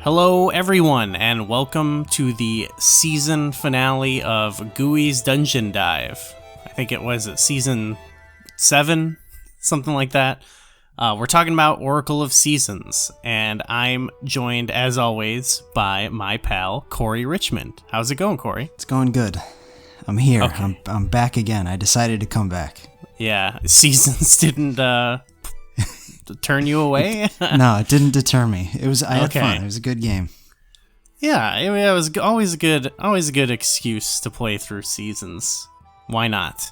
Hello, everyone, and welcome to the season finale of Gooey's Dungeon Dive. I think it was at season 7, something like that. We're talking about Oracle of Seasons, and I'm joined, as always, by my pal, Corey Richmond. How's it going, Corey? It's going good. I'm here. Okay. I'm back again. I decided to come back. Yeah, seasons didn't turn you away? No, it didn't deter me. I had Okay. fun. It was a good game. Yeah, it was always a good excuse to play through seasons. Why not?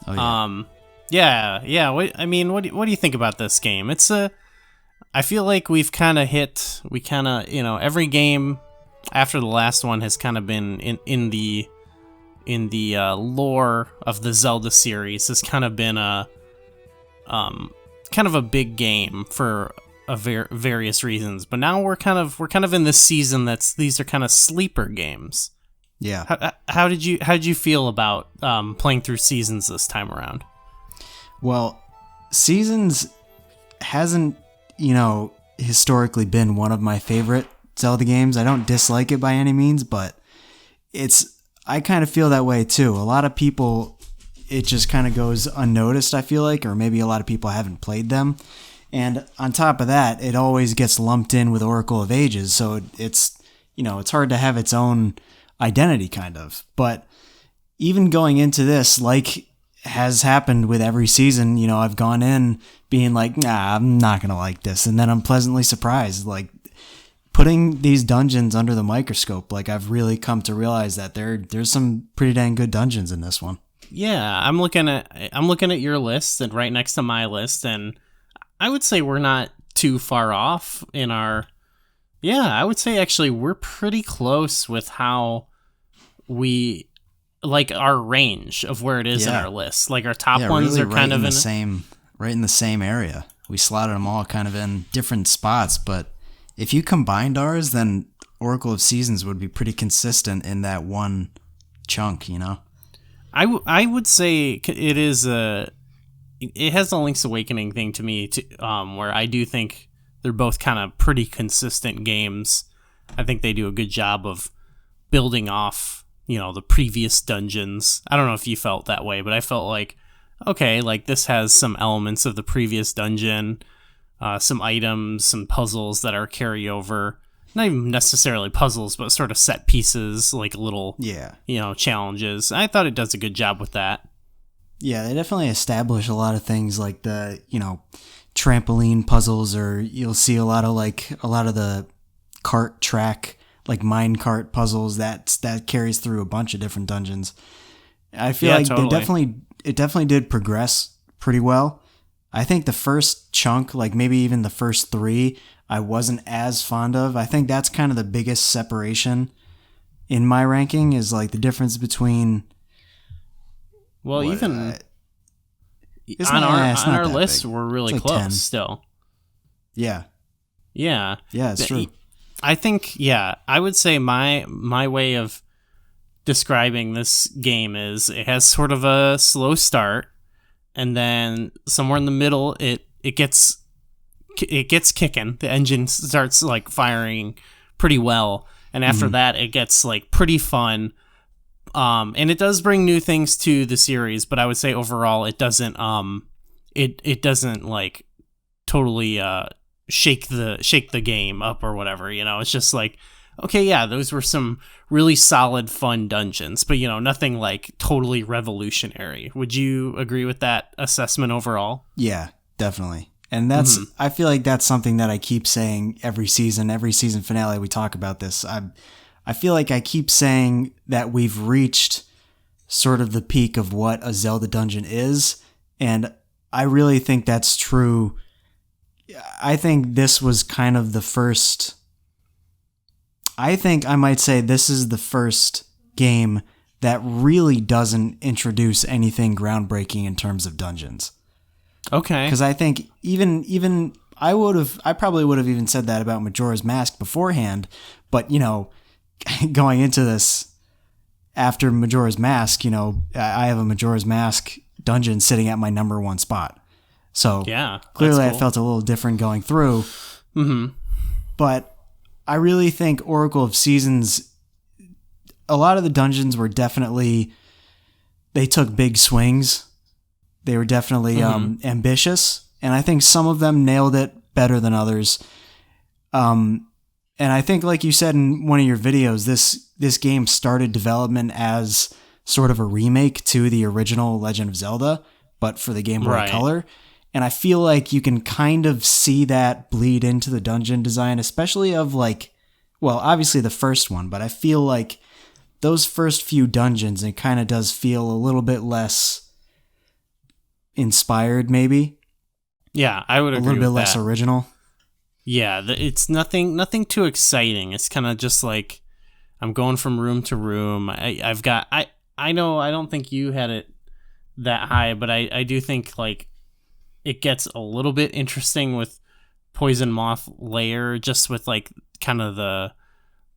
Oh, yeah. Yeah. What do you think about this game? I feel like every game after the last one has kind of been in the lore of the Zelda series has kind of been a big game for various reasons. But now we're kind of in this season these are kind of sleeper games. Yeah. How did you feel about playing through Seasons this time around? Well, Seasons hasn't, historically been one of my favorite Zelda games. I don't dislike it by any means, but I kind of feel that way too. A lot of people, it just kind of goes unnoticed, I feel like, or maybe a lot of people haven't played them. And on top of that, it always gets lumped in with Oracle of Ages, so it's hard to have its own identity, kind of. But even going into this, like has happened with every season, I've gone in being like, nah, I'm not going to like this. And then I'm pleasantly surprised. Like, putting these dungeons under the microscope, like, I've really come to realize that there's some pretty dang good dungeons in this one. Yeah, I'm looking at your list and right next to my list, and I would say we're not too far off in our... Yeah, I would say actually we're pretty close with how we... like our range of where it is in our list. Like our top ones really are kind of right in the same area. We slotted them all kind of in different spots, but if you combined ours, then Oracle of Seasons would be pretty consistent in that one chunk, I would say it is it has the Link's Awakening thing to me, where I do think they're both kind of pretty consistent games. I think they do a good job of building off, the previous dungeons. I don't know if you felt that way, but I felt like, okay, like this has some elements of the previous dungeon, some items, some puzzles that are carryover. Not even necessarily puzzles, but sort of set pieces, like little, challenges. I thought it does a good job with that. Yeah, they definitely establish a lot of things like the, trampoline puzzles, or you'll see a lot of the cart track, like mine cart puzzles that carries through a bunch of different dungeons. I feel like totally. it definitely did progress pretty well. I think the first chunk, like maybe even the first 3, I wasn't as fond of. I think that's kind of the biggest separation in my ranking, is like the difference between... Well, on not our that list, big. we're really It's like close 10. still. Yeah. Yeah. Yeah, it's true. I think, I would say my way of describing this game is it has sort of a slow start, and then somewhere in the middle, it gets kicking. The engine starts like firing pretty well, and after that, it gets like pretty fun. And it does bring new things to the series, but I would say overall it doesn't it doesn't like totally shake the game up or whatever, It's just like, okay, yeah, those were some really solid fun dungeons, but nothing like totally revolutionary. Would you agree with that assessment overall? Yeah, definitely. And that's I feel like that's something that I keep saying every season finale we talk about this. I feel like I keep saying that we've reached sort of the peak of what a Zelda dungeon is, and I really think that's true. I think this was kind of the first... I think I might say this is the first game that really doesn't introduce anything groundbreaking in terms of dungeons. Okay. Because I think even I probably would have even said that about Majora's Mask beforehand, but going into this after Majora's Mask, I have a Majora's Mask dungeon sitting at my number 1 spot. So yeah, clearly cool. I felt a little different going through. Mm-hmm. But I really think Oracle of Seasons, a lot of the dungeons were definitely, they took big swings. They were definitely ambitious, and I think some of them nailed it better than others. And I think, like you said in one of your videos, this game started development as sort of a remake to the original Legend of Zelda, but for the Game Boy Color. And I feel like you can kind of see that bleed into the dungeon design, especially of like, well, obviously the first one, but I feel like those first few dungeons, it kind of does feel a little bit less inspired, maybe. Yeah, I would agree. A little bit with less that. original. Yeah, it's nothing too exciting. It's kind of just like I'm going from room to room. I know I don't think you had it that high, but I do think like it gets a little bit interesting with Poison Moth Lair, just with like kind of the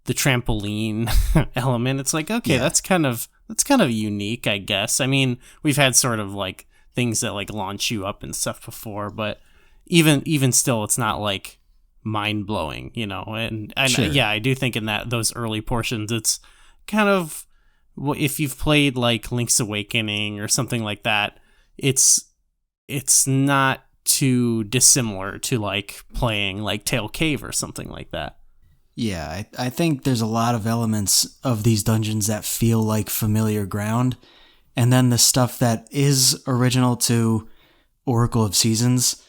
trampoline element. It's like, okay, that's kind of unique, I guess. I mean, we've had sort of like things that like launch you up and stuff before, but even still, it's not like mind blowing, you know. And Sure. Yeah, I do think in those early portions, it's kind of, if you've played like Link's Awakening or something like that, it's not too dissimilar to like playing like Tail Cave or something like that. Yeah, I think there's a lot of elements of these dungeons that feel like familiar ground. And then the stuff that is original to Oracle of Seasons,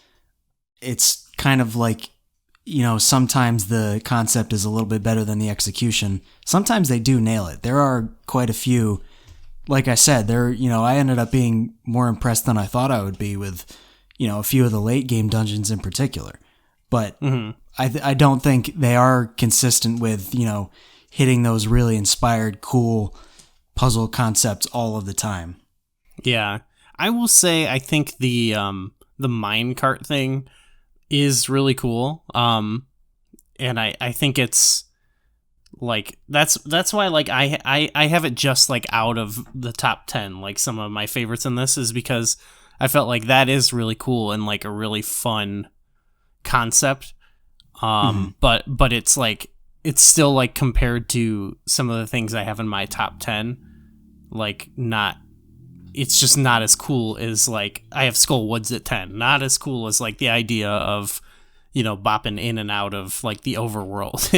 it's kind of like, you know, sometimes the concept is a little bit better than the execution. Sometimes they do nail it. There are quite a few. Like I said, I ended up being more impressed than I thought I would be with, you know, a few of the late game dungeons in particular. But I don't think they are consistent with, you know, hitting those really inspired, cool puzzle concepts all of the time. Yeah, I will say I think the minecart thing is really cool. And I think it's like that's why like I have it just like out of the top 10. Like some of my favorites in this is because I felt like that is really cool and like a really fun concept. But it's like, it's still like compared to some of the things I have in my top 10, like it's just not as cool as like I have Skull Woods at 10, not as cool as like the idea of, you know, bopping in and out of like the overworld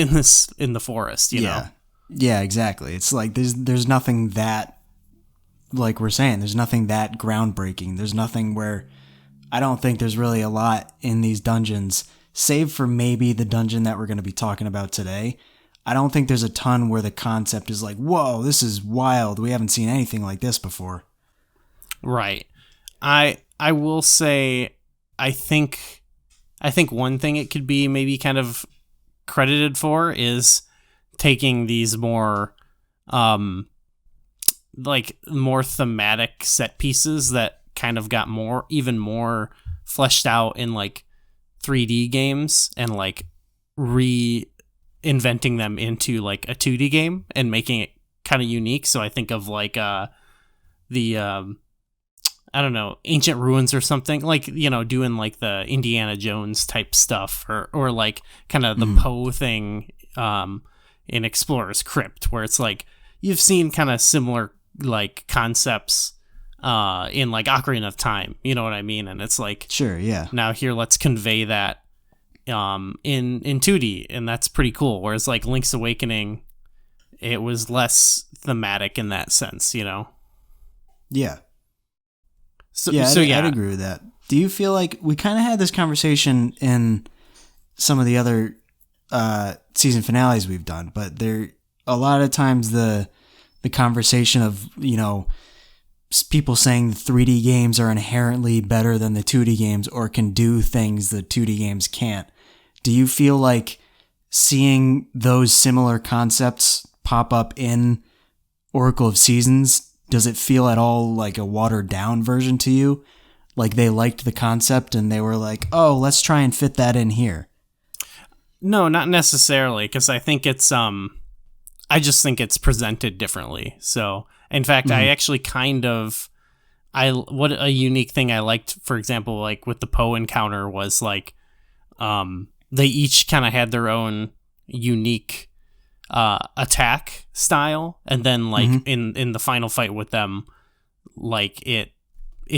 in the forest, you know? Yeah, exactly. It's like there's nothing that, like we're saying, there's nothing that groundbreaking. There's nothing where, I don't think there's really a lot in these dungeons, save for maybe the dungeon that we're going to be talking about today. I don't think there's a ton where the concept is like, whoa, this is wild. We haven't seen anything like this before. Right. I will say, I think one thing it could be maybe kind of credited for is taking these more like more thematic set pieces that kind of got even more fleshed out in like 3D games and like reinventing them into like a 2D game and making it kind of unique. So I think of like the I don't know, Ancient Ruins or something, like, you know, doing like the Indiana Jones type stuff, or like kind of the Poe thing in Explorer's Crypt, where it's like you've seen kind of similar like concepts in like Ocarina of Time, you know what I mean? And it's like, sure, yeah. Now here, let's convey that in 2D, and that's pretty cool. Whereas like Link's Awakening, it was less thematic in that sense, you know? Yeah. So I'd agree with that. Do you feel like we kind of had this conversation in some of the other season finales we've done, but there a lot of times the conversation of, you know, people saying the 3D games are inherently better than the 2D games or can do things the 2D games can't. Do you feel like seeing those similar concepts pop up in Oracle of Seasons, does it feel at all like a watered down version to you? Like they liked the concept and they were like, oh, let's try and fit that in here. No, not necessarily, because I think it's I just think it's presented differently. So in fact, I actually kind of, what a unique thing I liked, for example, like with the Poe encounter was like, they each kind of had their own unique attack style, and then like in the final fight with them, like it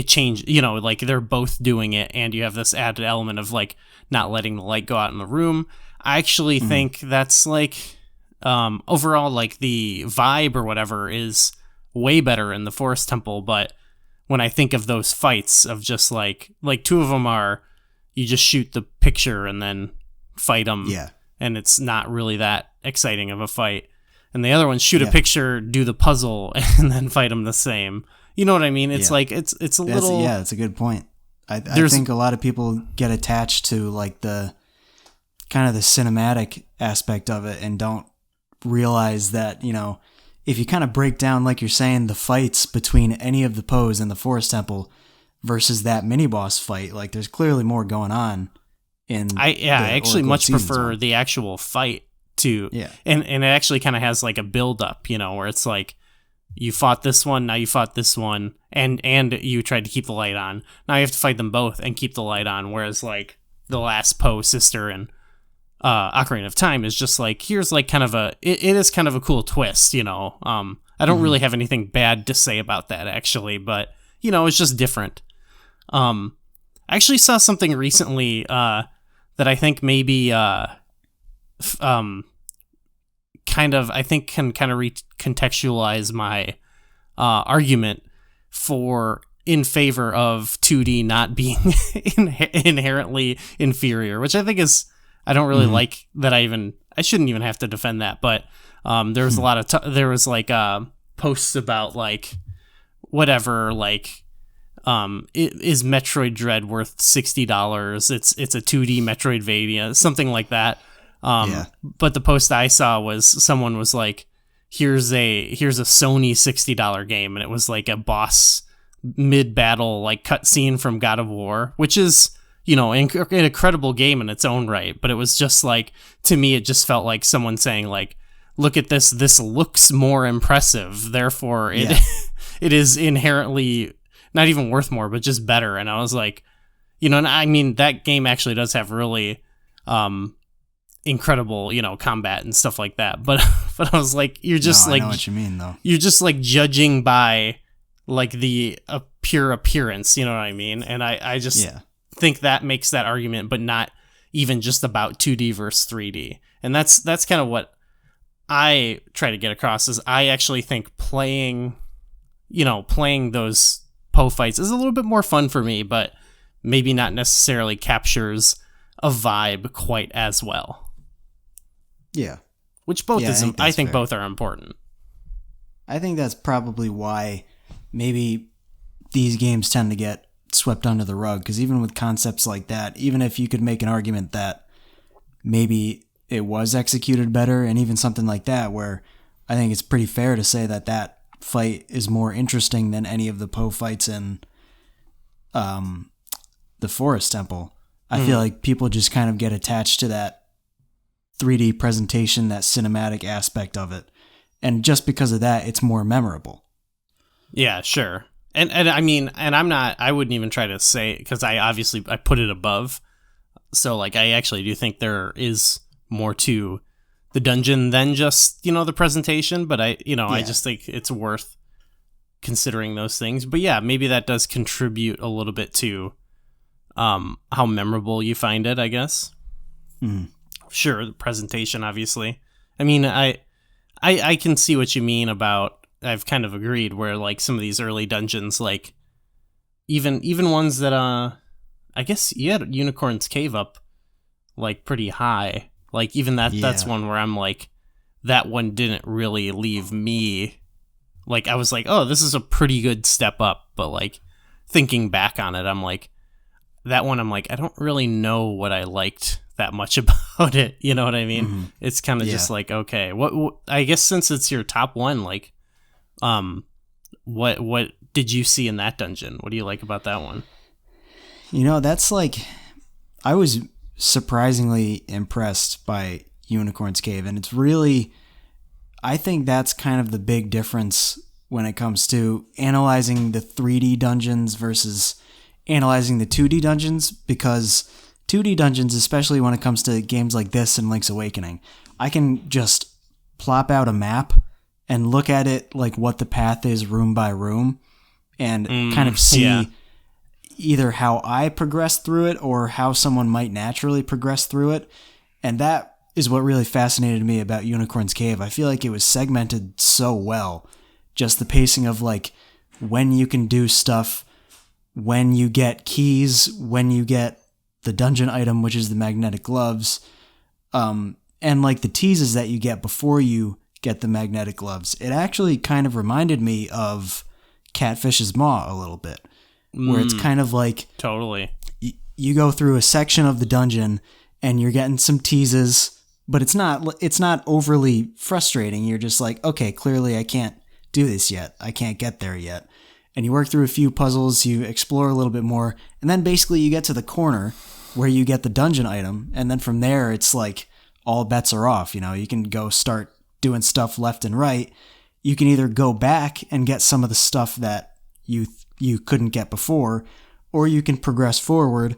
changed, like they're both doing it, and you have this added element of like not letting the light go out in the room. I actually think that's like overall, like the vibe or whatever is way better in the Forest Temple. But when I think of those fights of just like two of them are you just shoot the picture and then fight them, and it's not really that exciting of a fight, and the other ones shoot a picture, do the puzzle, and then fight them the same. You know what I mean? It's like it's a little. Yeah, that's a good point. I think a lot of people get attached to like the kind of the cinematic aspect of it and don't realize that, if you kind of break down, like you're saying, the fights between any of the Poes and the Forest Temple versus that mini boss fight, like there's clearly more going on I actually much prefer the actual fight to, and it actually kind of has like a build up, where it's like you fought this one, now you fought this one, and you tried to keep the light on. Now you have to fight them both and keep the light on, whereas like the last Poe sister and Ocarina of Time is just like, here's like kind of it is kind of a cool twist, I don't really have anything bad to say about that actually, but it's just different. I actually saw something recently that I think maybe kind of, I think can kind of recontextualize my argument in favor of 2D not being inherently inferior, which I think is, I don't really like that. I shouldn't even have to defend that, but there was a lot of there was like posts about like whatever, like is Metroid Dread worth $60? It's a 2D Metroidvania, something like that. But the post I saw was someone was like, here's a Sony $60 game, and it was like a boss mid-battle like cutscene from God of War, which is an incredible game in its own right. But it was just like, to me, it just felt like someone saying like, look at this looks more impressive, therefore it is inherently not even worth more, but just better. And I was like, and I mean, that game actually does have really incredible, combat and stuff like that. But I was like, you're just I know what you mean, though. You're just like judging by like the pure appearance, you know what I mean? And I just think that makes that argument, but not even just about 2D versus 3D. And that's kind of what I try to get across, is I actually think playing those Poe fights is a little bit more fun for me, but maybe not necessarily captures a vibe quite as well. Yeah. Which both I think both are important. I think that's probably why maybe these games tend to get swept under the rug, because even with concepts like that, even if you could make an argument that maybe it was executed better, and even something like that, where I think it's pretty fair to say that fight is more interesting than any of the Poe fights in the Forest Temple. I feel like people just kind of get attached to that 3D presentation, that cinematic aspect of it, and just because of that, it's more memorable. Yeah, sure. And I mean, and I wouldn't even try to say, because I put it above, so like I actually do think there is more to the dungeon than just the presentation, but I just think it's worth considering those things. But yeah, maybe that does contribute a little bit to how memorable you find it, I guess. Sure, the presentation, obviously. I mean, I can see what you mean about, I've kind of agreed, where like some of these early dungeons, like even ones that I guess you had Unicorn's Cave up like pretty high. Like even that's one where I'm like, that one didn't really leave me. Like I was like, oh, this is a pretty good step up, but like thinking back on it, I'm like, that one, I'm like, I don't really know what I liked that much about it. You know what I mean? It's kind of just like, okay, what I guess since it's your top one, like, what did you see in that dungeon? What do you like about that one? That's like, I was surprisingly impressed by Unicorn's Cave, and it's really, I think that's kind of the big difference when it comes to analyzing the 3D dungeons versus analyzing the 2D dungeons, because 2D dungeons, especially when it comes to games like this and Link's Awakening, I can just plop out a map and look at it like what the path is room by room and kind of see either how I progress through it or how someone might naturally progress through it. And that is what really fascinated me about Unicorn's Cave. I feel like it was segmented so well. Just the pacing of like when you can do stuff, when you get keys, when you get the dungeon item, which is the magnetic gloves, and like the teases that you get before you get the magnetic gloves. It actually kind of reminded me of Catfish's Maw a little bit, where it's kind of like totally you go through a section of the dungeon and you're getting some teases, but it's not overly frustrating. You're just like, okay, clearly I can't do this yet. I can't get there yet. And you work through a few puzzles, you explore a little bit more, and then basically you get to the corner where you get the dungeon item, and then from there it's like all bets are off. You can go start doing stuff left and right. You can either go back and get some of the stuff that you couldn't get before, or you can progress forward,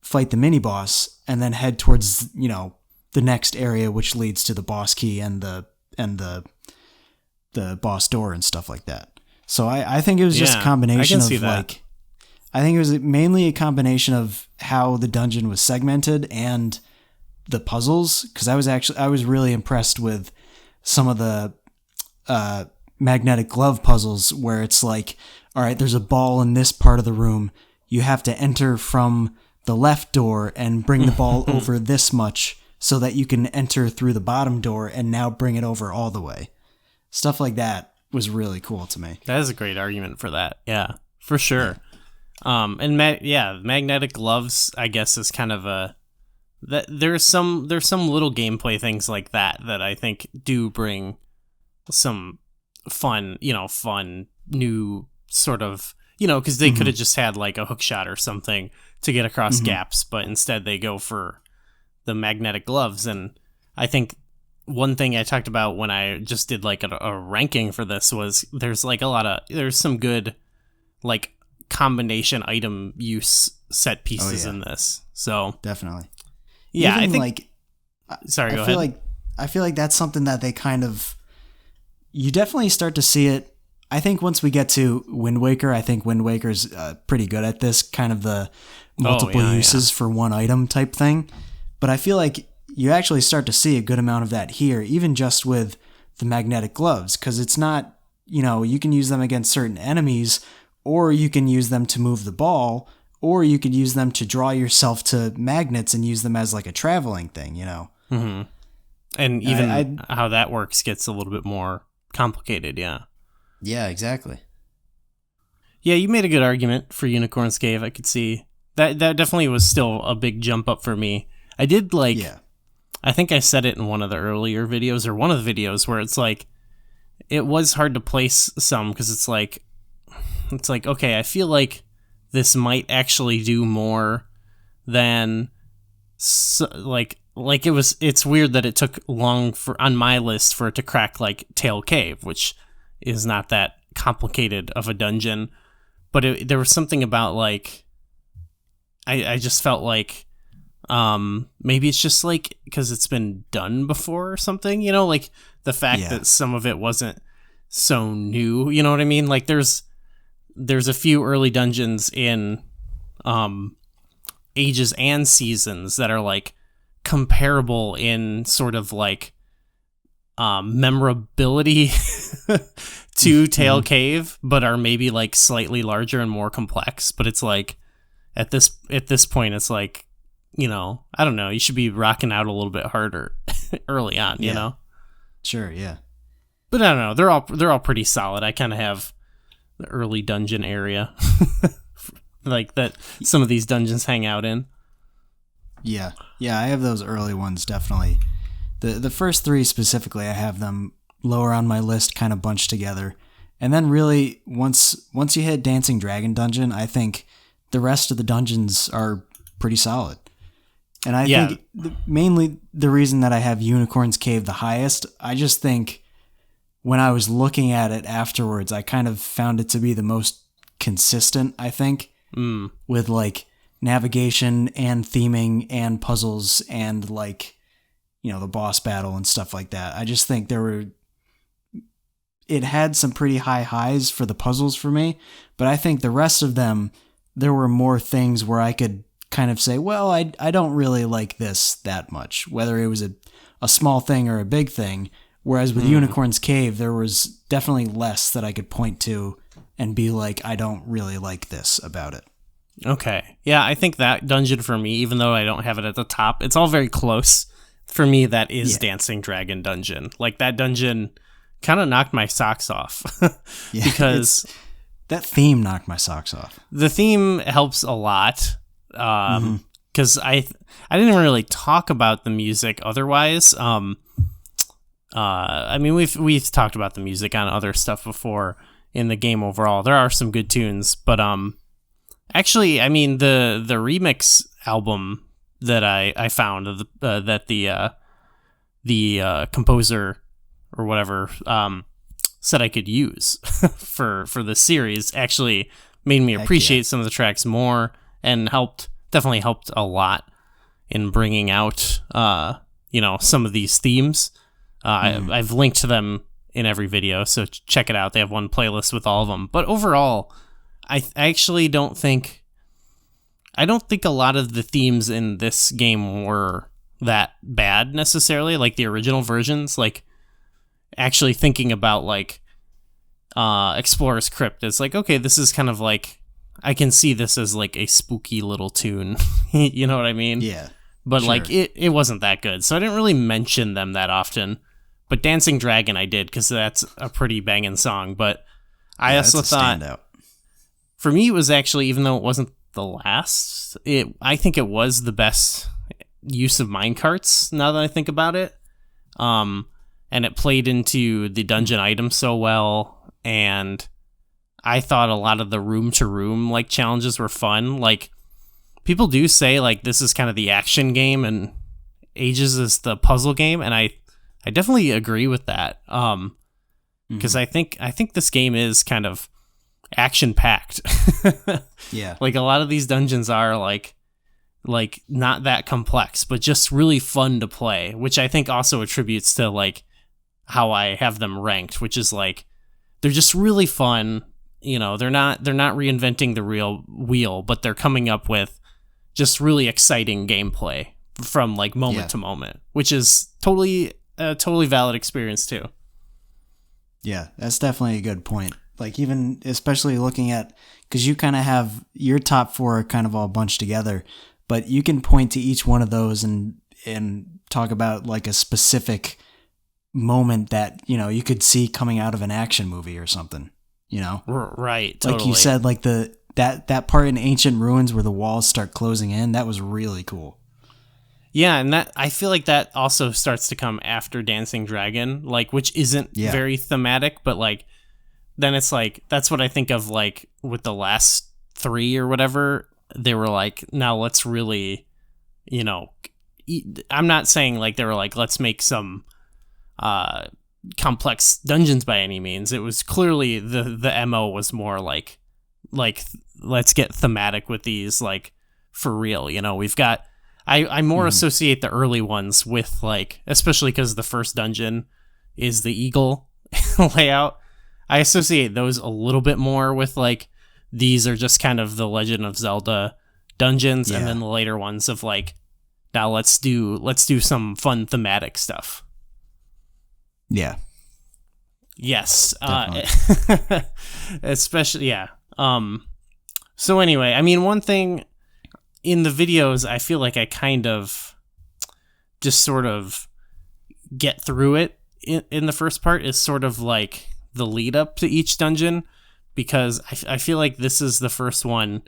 fight the mini boss, and then head towards the next area, which leads to the boss key and the boss door and stuff like that. So I think it was just a combination of like, I think it was mainly a combination of how the dungeon was segmented and the puzzles, because I was really impressed with some of the magnetic glove puzzles where it's like, all right, there's a ball in this part of the room. You have to enter from the left door and bring the ball over this much so that you can enter through the bottom door and now bring it over all the way. Stuff like that was really cool to me. That is a great argument for that. Yeah, for sure. Magnetic gloves, I guess, is kind of that there's some little gameplay things like that I think do bring some fun new sort of, because they could have just had like a hook shot or something to get across gaps, but instead they go for the magnetic gloves. And I think one thing I talked about when I just did like a ranking for this was there's some good like combination item use set pieces in this. So definitely. Yeah, even I think sorry, go ahead. I feel like that's something that they kind of, you definitely start to see it. I think once we get to Wind Waker, I think Wind Waker's pretty good at this kind of the multiple uses for one item type thing. But I feel like you actually start to see a good amount of that here, even just with the magnetic gloves, because it's not, you can use them against certain enemies, or you can use them to move the ball, or you could use them to draw yourself to magnets and use them as like a traveling thing, Mm-hmm. And even how that works gets a little bit more complicated, yeah. Yeah, exactly. Yeah, you made a good argument for Unicorn's Cave. I could see that definitely was still a big jump up for me. I did I think I said it in one of the earlier videos, or one of the videos, where it's like, it was hard to place some, because it's like, okay, I feel like this might actually do more than, it's weird that it took long on my list for it to crack like Tail Cave, which is not that complicated of a dungeon, but there was something about like, I just felt like, maybe it's just like because it's been done before or something, like the fact that some of it wasn't so new, you know what I mean? Like there's a few early dungeons in Ages and Seasons that are like comparable in sort of like memorability to Tail Cave, but are maybe like slightly larger and more complex. But it's like at this point, it's like, I don't know, you should be rocking out a little bit harder early on, you know? Sure, yeah. But I don't know, they're all pretty solid. I kind of have the early dungeon area like that some of these dungeons hang out in. Yeah, I have those early ones, definitely. The first three specifically, I have them lower on my list, kind of bunched together. And then really, once you hit Dancing Dragon Dungeon, I think the rest of the dungeons are pretty solid. And I think mainly the reason that I have Unicorn's Cave the highest, I just think when I was looking at it afterwards, I kind of found it to be the most consistent, I think, with like navigation and theming and puzzles and like, the boss battle and stuff like that. I just think it had some pretty high highs for the puzzles for me, but I think the rest of them, there were more things where I could kind of say, well, I don't really like this that much, whether it was a small thing or a big thing. Whereas with Unicorn's Cave, there was definitely less that I could point to and be like, I don't really like this about it. Okay. Yeah, I think that dungeon for me, even though I don't have it at the top, it's all very close. For me, that is Dancing Dragon Dungeon. Like, that dungeon kind of knocked my socks off. Because that theme knocked my socks off. The theme helps a lot. Because I didn't really talk about the music otherwise. I mean, we've talked about the music on other stuff before in the game overall. There are some good tunes, but actually, I mean, the remix album that I found that the composer or whatever said I could use for the series actually made me appreciate some of the tracks more and definitely helped a lot in bringing out some of these themes. I've linked to them in every video, so check it out. They have one playlist with all of them. But overall, I actually don't think a lot of the themes in this game were that bad necessarily, like the original versions. Like, actually thinking about like Explorer's Crypt, it's like, okay, this is kind of like, I can see this as like a spooky little tune. You know what I mean? Yeah. But like it wasn't that good, so I didn't really mention them that often. But Dancing Dragon I did, because that's a pretty banging song. But I also thought, standout. For me, it was actually, even though it wasn't the last, I think it was the best use of minecarts, now that I think about it. And it played into the dungeon items so well, and I thought a lot of the room-to-room like challenges were fun. Like, people do say like this is kind of the action game and Ages is the puzzle game, and I definitely agree with that. Because I think this game is kind of action packed. Yeah. Like, a lot of these dungeons are like not that complex, but just really fun to play, which I think also attributes to like how I have them ranked, which is like they're just really fun. They're not reinventing the real wheel, but they're coming up with just really exciting gameplay from like moment to moment, which is a totally valid experience too. Yeah, that's definitely a good point. Like, even especially looking at, because you kind of have your top 4 kind of all bunched together, but you can point to each one of those and talk about like a specific moment that you could see coming out of an action movie or something. Right, totally. Like you said, like that part in Ancient Ruins where the walls start closing in, that was really cool. Yeah, and that, I feel like that also starts to come after Dancing Dragon, like, which isn't very thematic, but like then it's like, that's what I think of like with the last 3 or whatever. They were like, now let's really, I'm not saying like they were like, let's make some complex dungeons by any means. It was clearly the MO was more like let's get thematic with these, like, for real. We've got, I more associate the early ones with like, especially because the first dungeon is the eagle layout. I associate those a little bit more with like, these are just kind of the Legend of Zelda dungeons, and then the later ones of like, now let's do some fun thematic stuff. Yeah. Yes. Especially, yeah. So anyway, I mean, one thing in the videos, I feel like I kind of just sort of get through it in the first part is sort of like the lead up to each dungeon, because I feel like this is the first one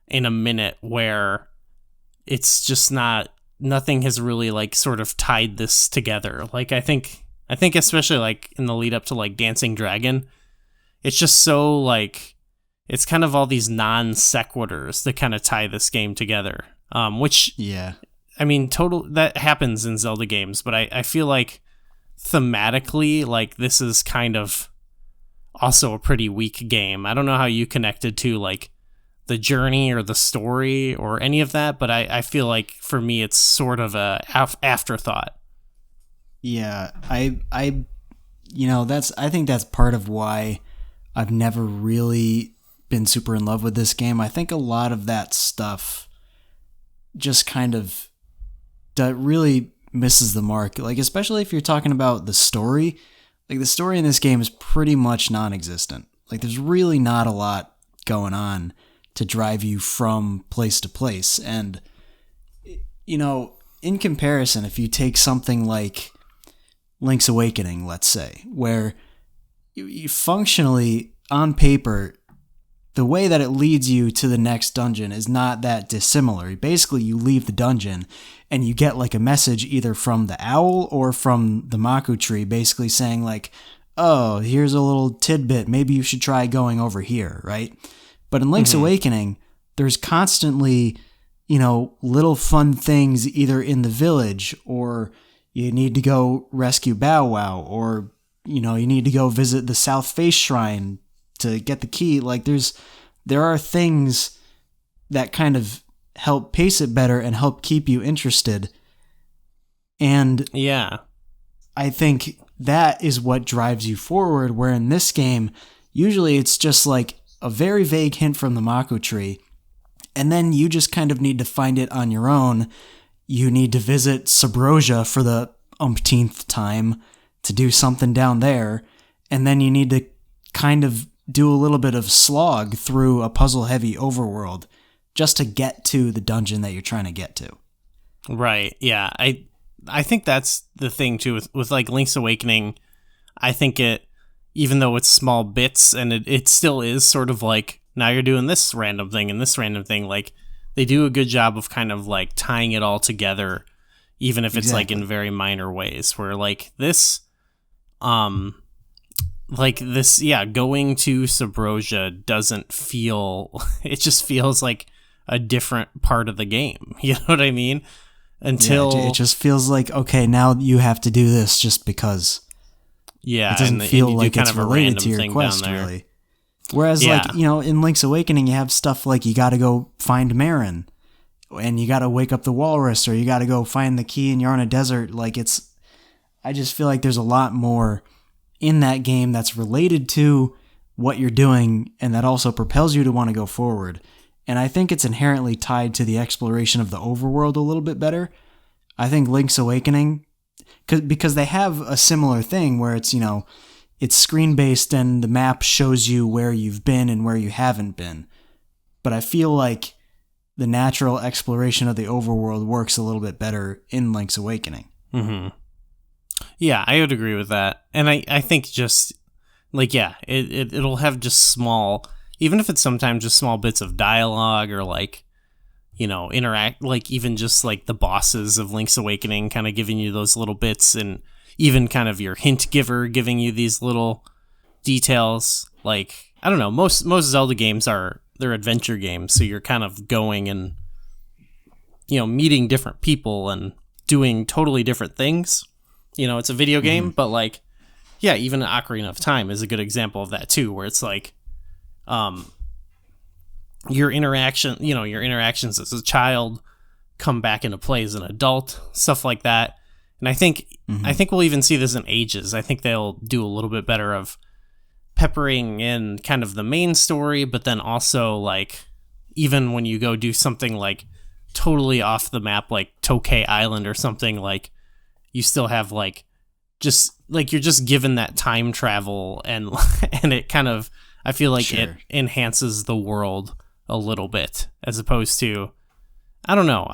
in a minute where it's just nothing has really like sort of tied this together. Like, I think especially like in the lead up to like Dancing Dragon, it's just so like, it's kind of all these non sequiturs that kind of tie this game together. Which, I mean, that happens in Zelda games, but I feel like thematically, like, this is kind of also a pretty weak game. I don't know how you connected to like the journey or the story or any of that, but I feel like for me it's sort of a afterthought. Yeah, I I think that's part of why I've never really been super in love with this game. I think a lot of that stuff just kind of that really misses the mark. Like, especially if you're talking about the story, like the story in this game is pretty much non-existent. Like, there's really not a lot going on to drive you from place to place. And, in comparison, if you take something like Link's Awakening, let's say, where you functionally, on paper, the way that it leads you to the next dungeon is not that dissimilar. Basically, you leave the dungeon and you get like a message either from the owl or from the Maku tree, basically saying like, oh, here's a little tidbit. Maybe you should try going over here, right? But in Link's Awakening, there's constantly, little fun things either in the village, or you need to go rescue Bow Wow, or, you need to go visit the South Face Shrine to get the key. Like, there are things that kind of help pace it better and help keep you interested. And yeah, I think that is what drives you forward, where in this game, usually it's just like a very vague hint from the Maku tree, and then you just kind of need to find it on your own. You need to visit Subrosia for the umpteenth time to do something down there, and then you need to kind of do a little bit of slog through a puzzle-heavy overworld just to get to the dungeon that you're trying to get to. Right, yeah. I think that's the thing, too, with like, Link's Awakening. I think it, even though it's small bits, and it still is sort of like, now you're doing this random thing and this random thing, like, they do a good job of kind of, like, tying it all together, even if it's, like, in very minor ways, where, like, this, going to Subrosia doesn't feel, it just feels like a different part of the game. You know what I mean? Until it just feels like, okay, now you have to do this just because. Yeah, it doesn't feel like it's related to your quest, really. Whereas, in Link's Awakening, you have stuff like you got to go find Marin, and you got to wake up the walrus, or you got to go find the key in Yarna Desert. Like, I just feel like there's a lot more in that game that's related to what you're doing, and that also propels you to want to go forward. And I think it's inherently tied to the exploration of the overworld a little bit better. I think Link's Awakening, because they have a similar thing where it's, it's screen-based and the map shows you where you've been and where you haven't been. But I feel like the natural exploration of the overworld works a little bit better in Link's Awakening. Mm-hmm. Yeah, I would agree with that. And I think just, like, yeah, it'll have just small, even if it's sometimes just small bits of dialogue or, like, interact, like, even just, like, the bosses of Link's Awakening kind of giving you those little bits, and even kind of your hint giver giving you these little details. Like, I don't know, most Zelda games they're adventure games, so you're kind of going and, meeting different people and doing totally different things. It's a video game, but, like, yeah, even Ocarina of Time is a good example of that too, where it's like, your interactions as a child come back into play as an adult, stuff like that. And I think we'll even see this in Ages. I think they'll do a little bit better of peppering in kind of the main story, but then also, like, even when you go do something like totally off the map, like Tokay Island or something, like, you still have, like, just like, you're just given that time travel, and and it kind of, I feel like it enhances the world a little bit, as opposed to, I don't know,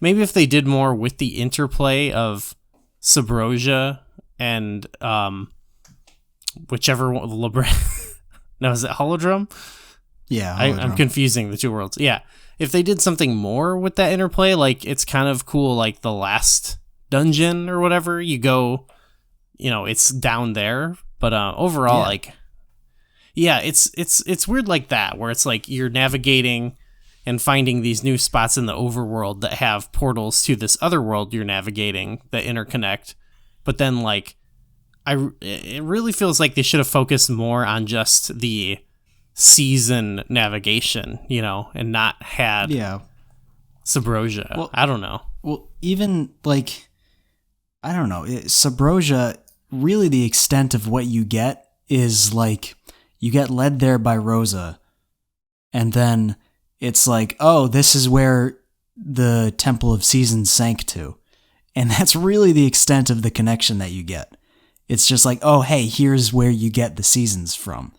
maybe if they did more with the interplay of Subrosia and whichever one, no, is it Holodrum? Yeah, I'm confusing the two worlds. Yeah, if they did something more with that interplay, like, it's kind of cool, like the last dungeon or whatever, you go, it's down there, but overall, like, yeah, it's weird like that, where it's like you're navigating and finding these new spots in the overworld that have portals to this other world you're navigating that interconnect, but then, like, it really feels like they should have focused more on just the season navigation, and not had Subrosia. Well, I don't know. Well, even like, I don't know, Subrosia, really the extent of what you get is like, you get led there by Rosa, and then it's like, oh, this is where the Temple of Seasons sank to. And that's really the extent of the connection that you get. It's just like, oh, hey, here's where you get the seasons from.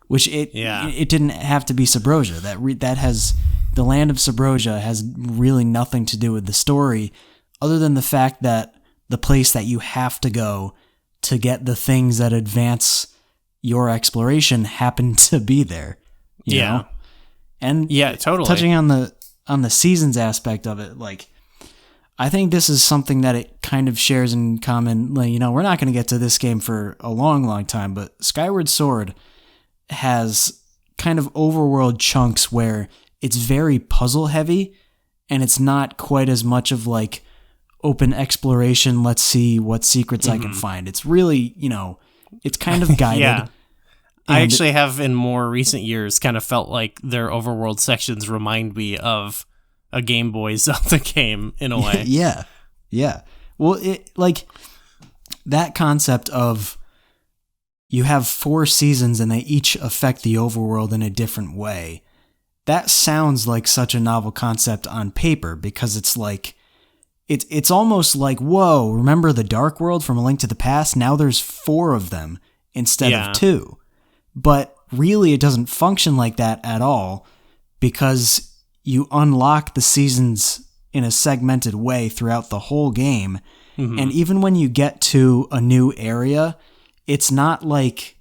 Which it didn't have to be Subrosia. That has, the land of Subrosia has really nothing to do with the story, other than the fact that the place that you have to go to get the things that advance your exploration happen to be there. You know? And totally. Touching on the seasons aspect of it, like, I think this is something that it kind of shares in common. Like, we're not going to get to this game for a long, long time, but Skyward Sword has kind of overworld chunks where it's very puzzle heavy, and it's not quite as much of like open exploration. Let's see what secrets I can find. It's really, it's kind of guided. Yeah. I actually have in more recent years kind of felt like their overworld sections remind me of a Game Boy Zelda game in a way. Yeah. Well, it like that concept of you have 4 seasons and they each affect the overworld in a different way. That sounds like such a novel concept on paper, because it's like it's almost like, whoa, remember the Dark World from A Link to the Past? Now there's 4 of them instead of 2. But really it doesn't function like that at all, because you unlock the seasons in a segmented way throughout the whole game. Mm-hmm. And even when you get to a new area, it's not like,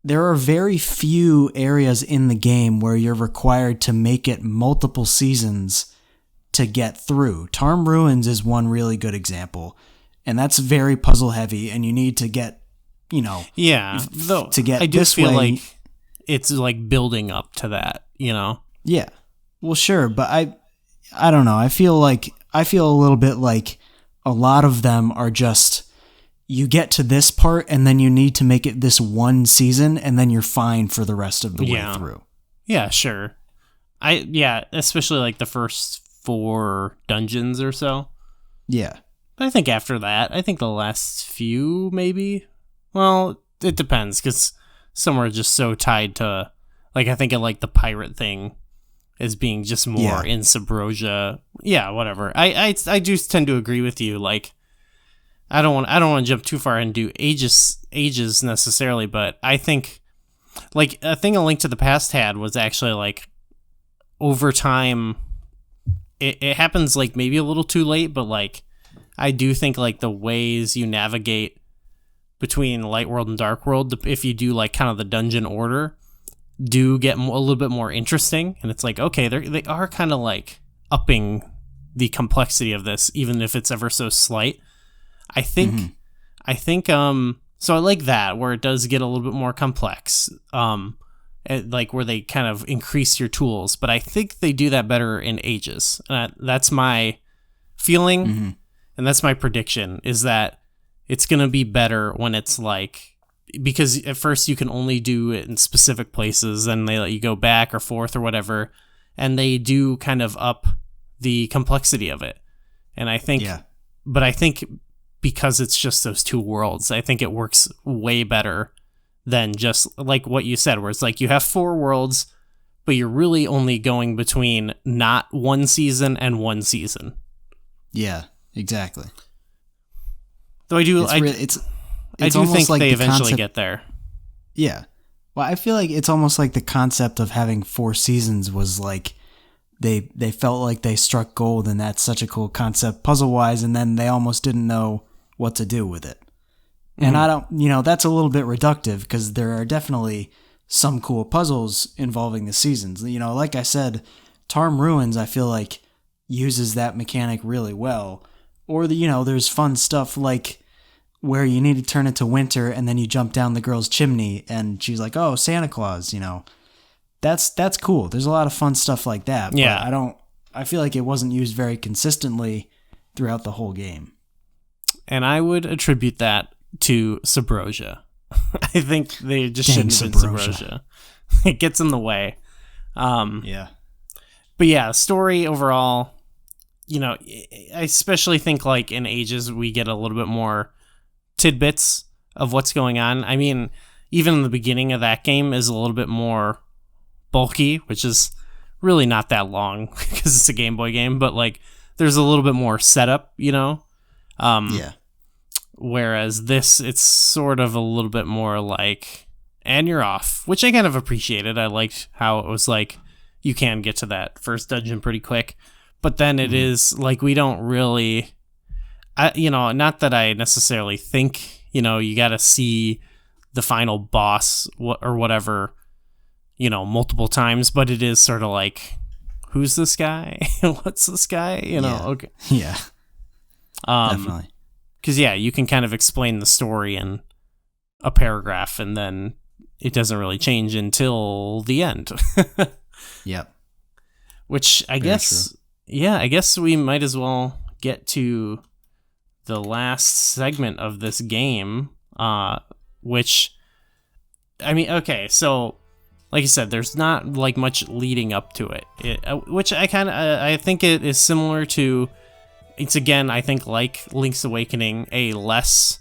there are very few areas in the game where you're required to make it multiple seasons to get through. Tarm Ruins is one really good example, and that's very puzzle heavy, and you need to get, though to get I do this feel way, like it's like building up to that, Yeah. Well, sure, but I don't know. I feel a little bit like a lot of them are just, you get to this part and then you need to make it this one season, and then you're fine for the rest of the way through. Yeah, sure. Especially like the first 4 dungeons or so. Yeah. But I think after that, I think the last few maybe. Well, it depends, because some are just so tied to, like, I think of like the pirate thing as being just more in Subrosia. Yeah, whatever. I do tend to agree with you. Like, I don't want to jump too far and do ages necessarily, but I think like a thing A Link to the Past had was actually like over time it happens like maybe a little too late, but like I do think like the ways you navigate between Light World and Dark World, if you do like kind of the dungeon order, do get a little bit more interesting. And it's like, okay, they are kind of like upping the complexity of this, even if it's ever so slight. I think, so I like that, where it does get a little bit more complex, like where they kind of increase your tools, but I think they do that better in Ages. That's my feeling, and that's my prediction, is that it's going to be better when it's like, because at first you can only do it in specific places, and they let you go back or forth or whatever, and they do kind of up the complexity of it. And I think, but I think because it's just those 2 worlds, I think it works way better than just like what you said, where it's like you have 4 worlds, but you're really only going between not 1 season and 1 season. Yeah, exactly. Though I do think like they eventually concept, get there. Yeah. Well, I feel like it's almost like the concept of having 4 seasons was like, they felt like they struck gold, and that's such a cool concept puzzle-wise, and then they almost didn't know what to do with it. And I don't, that's a little bit reductive, because there are definitely some cool puzzles involving the seasons. Like I said, Tarm Ruins, I feel like, uses that mechanic really well. Or, there's fun stuff like where you need to turn it to winter, and then you jump down the girl's chimney, and she's like, oh, Santa Claus, That's cool. There's a lot of fun stuff like that. Yeah. But I feel like it wasn't used very consistently throughout the whole game. And I would attribute that to Subrosia. I think they just shouldn't have been Subrosia. it gets in the way. Yeah. But yeah, story overall, I especially think like in Ages we get a little bit more tidbits of what's going on. I mean, even the beginning of that game is a little bit more bulky, which is really not that long because it's a Game Boy game, but like there's a little bit more setup, Yeah. Whereas this, it's sort of a little bit more like, and you're off, which I kind of appreciated. I liked how it was like, you can get to that first dungeon pretty quick, but then it is like, we don't really, not that I necessarily think, you got to see the final boss or whatever, multiple times, but it is sort of like, who's this guy? What's this guy? Okay. Yeah. Definitely. Because, you can kind of explain the story in a paragraph, and then it doesn't really change until the end. Yep. Which I guess we might as well get to the last segment of this game, which, I mean, okay, so, like I said, there's not, like, much leading up to it, which I think it is similar to... It's, again, I think, like Link's Awakening, a less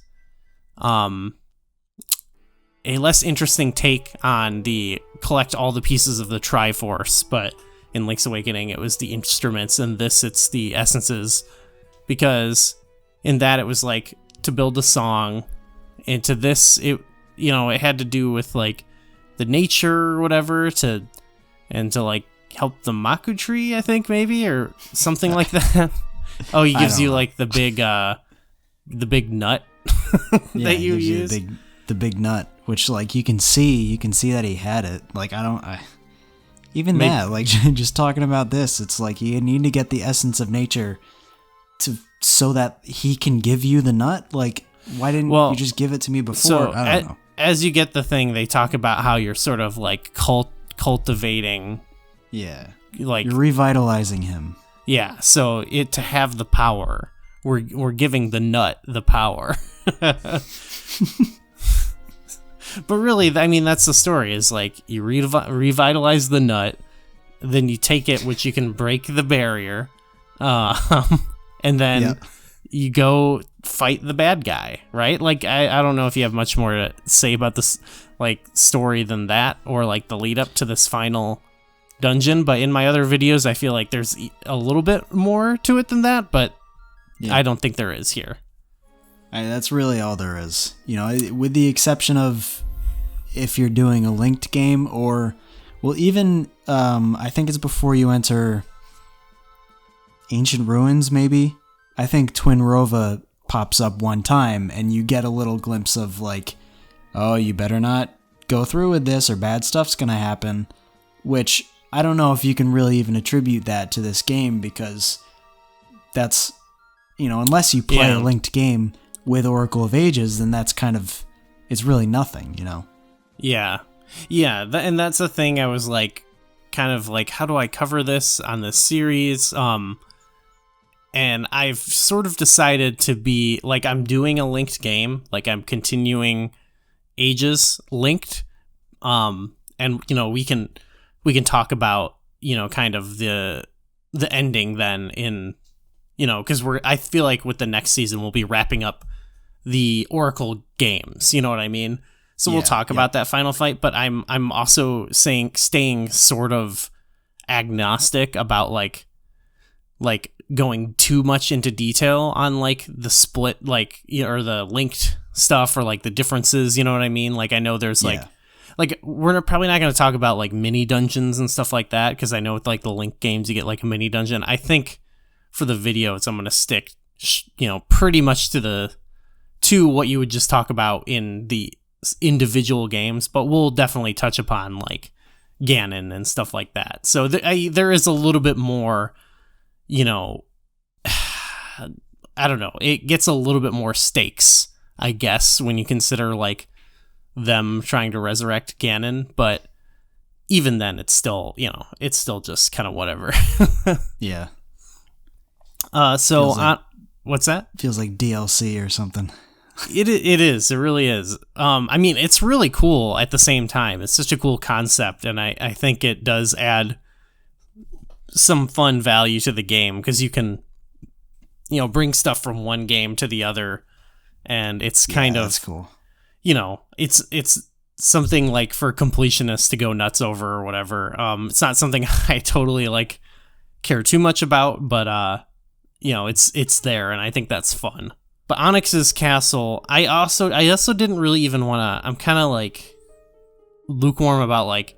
interesting take on the collect all the pieces of the Triforce, but in Link's Awakening it was the instruments, and this it's the essences, because in that it was like to build a song, and to this it had to do with like the nature or whatever to like help the Maku tree, I think, maybe, or something like that. Oh, he gives you like the big nut that you use. The big nut, which like you can see that he had it. Like that, like just talking about this, it's like you need to get the essence of nature so that he can give you the nut. Like, why didn't you just give it to me before? So I don't know. As you get the thing, they talk about how you're sort of like cultivating. Yeah, like you're revitalizing him. Yeah, so to have the power, we're giving the nut the power. But really, I mean, that's the story, is like you revitalize the nut, then you take it, which you can break the barrier, and then you go fight the bad guy, right? Like, I don't know if you have much more to say about this like story than that, or like the lead up to this final dungeon, but in my other videos I feel like there's a little bit more to it than that, but I don't think there is here. That's really all there is, with the exception of if you're doing a linked game, or even I think it's before you enter Ancient Ruins, maybe. I think Twin Rova pops up one time and you get a little glimpse of like, oh, you better not go through with this or bad stuff's gonna happen, which I don't know if you can really even attribute that to this game, because that's, unless you play a linked game with Oracle of Ages, then that's kind of, it's really nothing, Yeah. Yeah, and that's the thing. I was like, kind of like, how do I cover this on this series? And I've sort of decided to be, like, I'm doing a linked game, like I'm continuing Ages linked, and, we can talk about, kind of the ending then in, because I feel like with the next season, we'll be wrapping up the Oracle games, you know what I mean? So we'll talk about that final fight, but I'm also staying sort of agnostic about like going too much into detail on like the split, like, or the linked stuff, or like the differences, you know what I mean? Like, I know there's like we're probably not going to talk about like mini dungeons and stuff like that, because I know with like the Link games you get like a mini dungeon. I think for the videos I'm going to stick pretty much to what you would just talk about in the individual games, but we'll definitely touch upon like Ganon and stuff like that. So there is a little bit more, I don't know, it gets a little bit more stakes, I guess, when you consider like them trying to resurrect Ganon, but even then it's still, it's still just kind of whatever. Yeah. What's that? Feels like DLC or something. It is. It really is. I mean, it's really cool at the same time. It's such a cool concept, and I think it does add some fun value to the game because you can, bring stuff from one game to the other, and it's kind of that's cool. It's something like for completionists to go nuts over or whatever. It's not something I totally like care too much about, but it's there, and I think that's fun. But Onyx's castle, I also didn't really even want to. I'm kind of like lukewarm about like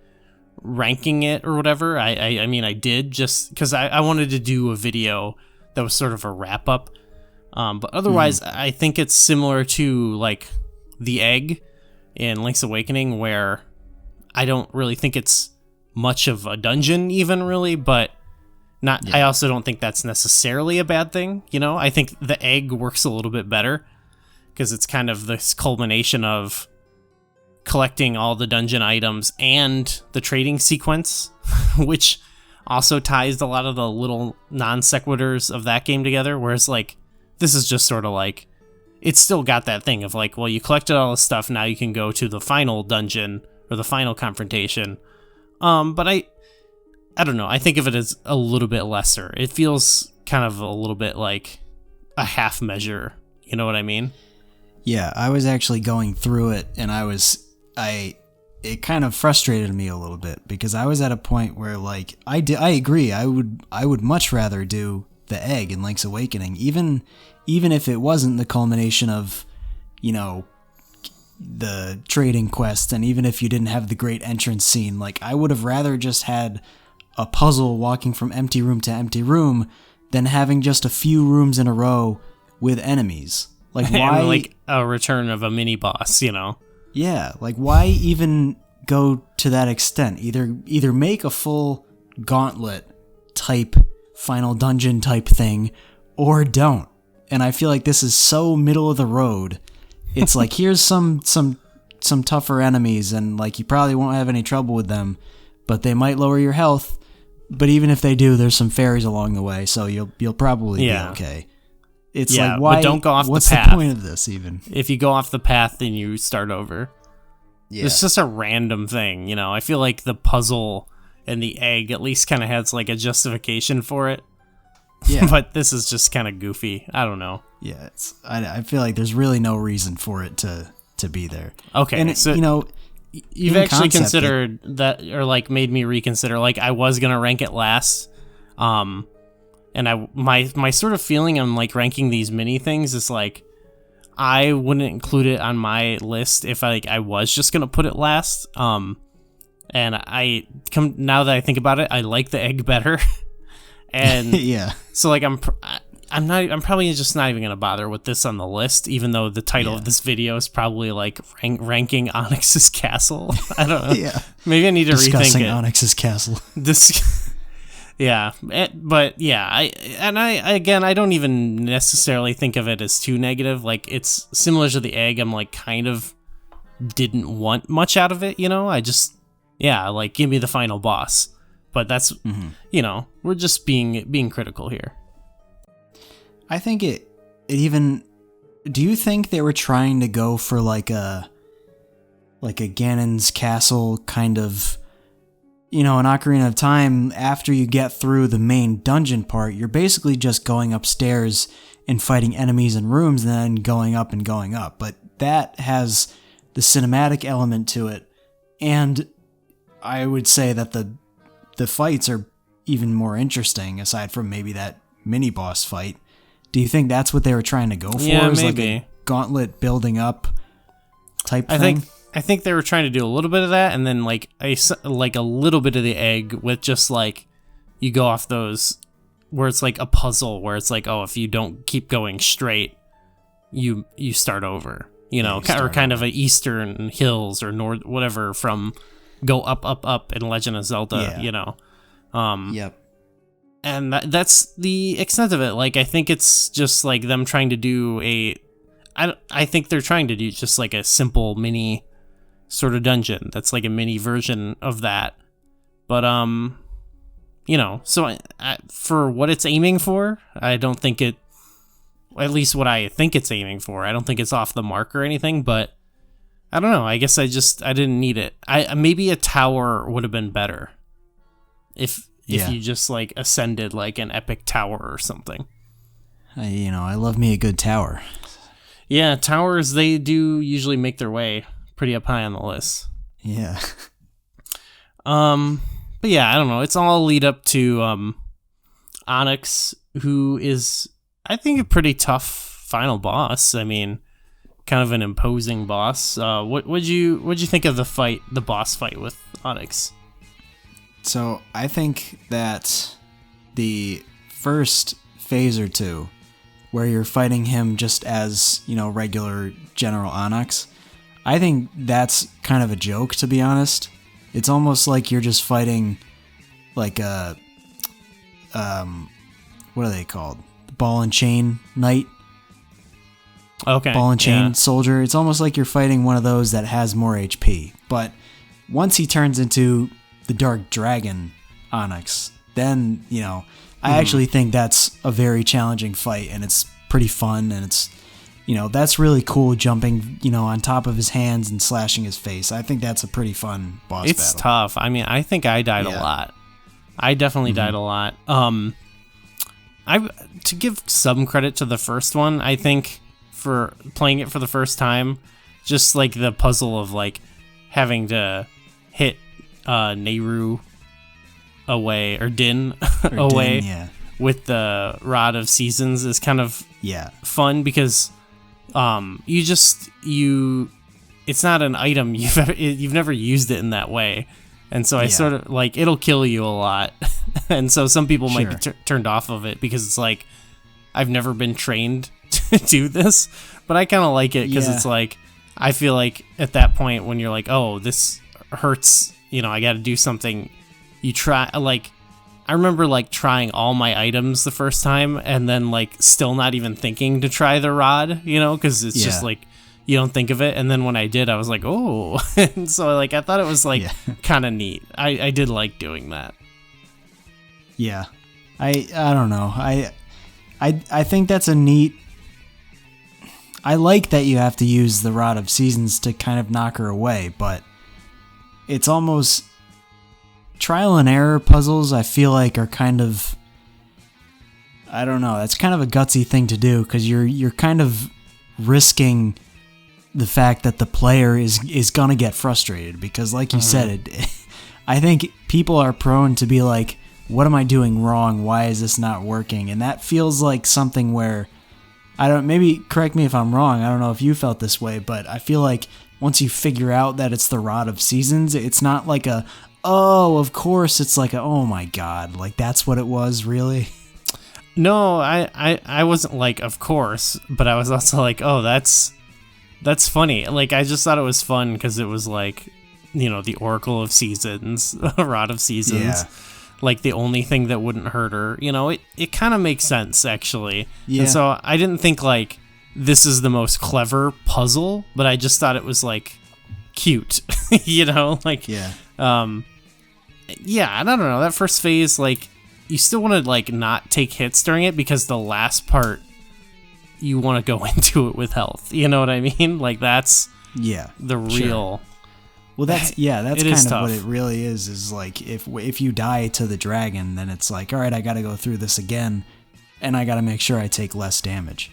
ranking it or whatever. I mean, I did just because I wanted to do a video that was sort of a wrap up. But otherwise, I think it's similar to like the egg in Link's Awakening, where I don't really think it's much of a dungeon, even really, but. I also don't think that's necessarily a bad thing. I think the egg works a little bit better because it's kind of this culmination of collecting all the dungeon items and the trading sequence, which also ties a lot of the little non sequiturs of that game together. Whereas like, this is just sort of like, it's still got that thing of like, well, you collected all this stuff. Now you can go to the final dungeon or the final confrontation. But I don't know. I think of it as a little bit lesser. It feels kind of a little bit like a half measure. You know what I mean? Yeah, I was actually going through it, and it kind of frustrated me a little bit because I was at a point where like I agree. I would much rather do the egg in Link's Awakening, even if it wasn't the culmination of, the trading quest, and even if you didn't have the great entrance scene. Like I would have rather just had a puzzle walking from empty room to empty room than having just a few rooms in a row with enemies. Like why and like a return of a mini boss, Yeah, like why even go to that extent? Either make a full gauntlet type final dungeon type thing or don't. And I feel like this is so middle of the road. It's like here's some tougher enemies and like you probably won't have any trouble with them, but they might lower your health. But even if they do, there's some fairies along the way, so you'll probably be okay. It's like why? But don't go off what's the path. The point of this even? If you go off the path, then you start over. Yeah. It's just a random thing, I feel like the puzzle and the egg at least kind of has like a justification for it. Yeah. But this is just kind of goofy. I don't know. Yeah, I feel like there's really no reason for it to be there. Okay, and so you've actually considered that, or like made me reconsider. Like I was gonna rank it last, and my sort of feeling on like ranking these mini things is like I wouldn't include it on my list if I was just gonna put it last. And now that I think about it, I like the egg better, and yeah. So like I'm probably just not even gonna bother with this on the list, even though the title of this video is probably like ranking Onyx's castle. I don't know. Yeah. Maybe I need to Discussing rethink it. Onyx's castle. Yeah, but yeah, I don't even necessarily think of it as too negative. Like it's similar to the egg. I'm like kind of didn't want much out of it. I just like give me the final boss. But that's we're just being critical here. I think it even. Do you think they were trying to go for like a Ganon's castle kind of, an Ocarina of Time? After you get through the main dungeon part, you're basically just going upstairs and fighting enemies in rooms and then going up and going up. But that has the cinematic element to it, and I would say that the fights are even more interesting aside from maybe that mini boss fight. Do you think that's what they were trying to go for? Yeah, is maybe. Like a gauntlet building up type thing? I think they were trying to do a little bit of that, and then like a little bit of the egg with just like you go off those where it's like a puzzle where it's like, oh, if you don't keep going straight, you start over. Or kind of a Eastern Hills or North whatever from go up in Legend of Zelda. Yep. And that's the extent of it. Like, I think it's just like them trying to do I think they're trying to do just like a simple mini sort of dungeon. That's like a mini version of that. But, so for what it's aiming for, I don't think at least what I think it's aiming for. I don't think it's off the mark or anything, but I don't know. I guess I didn't need it. Maybe a tower would have been better if you just like ascended like an epic tower or something. I love me a good tower. Yeah, towers, they do usually make their way pretty up high on the list. Yeah. But yeah, I don't know. It's all lead up to Onyx, who is, I think, a pretty tough final boss. I mean, kind of an imposing boss. What'd you think of the boss fight with Onyx? So I think that the first phase or two, where you're fighting him just as, regular General Onyx, I think that's kind of a joke, to be honest. It's almost like you're just fighting like a, what are they called? Ball and chain knight? Okay. Ball and chain soldier. It's almost like you're fighting one of those that has more HP. But once he turns into the Dark Dragon Onyx, then, I actually think that's a very challenging fight, and it's pretty fun, and it's, that's really cool, jumping, on top of his hands and slashing his face. I think that's a pretty fun boss battle. It's tough. I mean, I think I died a lot. I definitely died a lot. To give some credit to the first one, I think for playing it for the first time, just like the puzzle of like having to hit Nehru away or Din away with the Rod of Seasons is kind of fun because it's not an item you've never used it in that way, and so I sort of like it'll kill you a lot, and so some people might be turned off of it because it's like I've never been trained to do this, but I kind of like it because it's like I feel like at that point when you're like, oh, this hurts, I got to do something. You try, like, I remember like trying all my items the first time and then like still not even thinking to try the rod, because it's just like you don't think of it. And then when I did, I was like, oh, and so like I thought it was like kind of neat. I did like doing that. Yeah, I don't know. I think that's a neat. I like that you have to use the Rod of Seasons to kind of knock her away, but it's almost trial and error puzzles. I feel like are kind of, I don't know. That's kind of a gutsy thing to do because you're kind of risking the fact that the player is gonna get frustrated because, like you said, I think people are prone to be like, "What am I doing wrong? Why is this not working?" And that feels like something where maybe correct me if I'm wrong. I don't know if you felt this way, but I feel like once you figure out that it's the Rod of Seasons, it's not like oh, of course. It's like oh my god, like that's what it was, really. No, I wasn't like, of course, but I was also like, oh, that's funny. Like, I just thought it was fun because it was like, the Oracle of Seasons, Rod of Seasons, like the only thing that wouldn't hurt her. It kind of makes sense, actually. Yeah. And so I didn't think like this is the most clever puzzle, but I just thought it was like cute, like, I don't know. That first phase, like, you still want to like not take hits during it because the last part you want to go into it with health. You know what I mean? Like that's the real. Well, that's kind of tough. What it really is like if you die to the dragon, then it's like, all right, I got to go through this again, and I got to make sure I take less damage.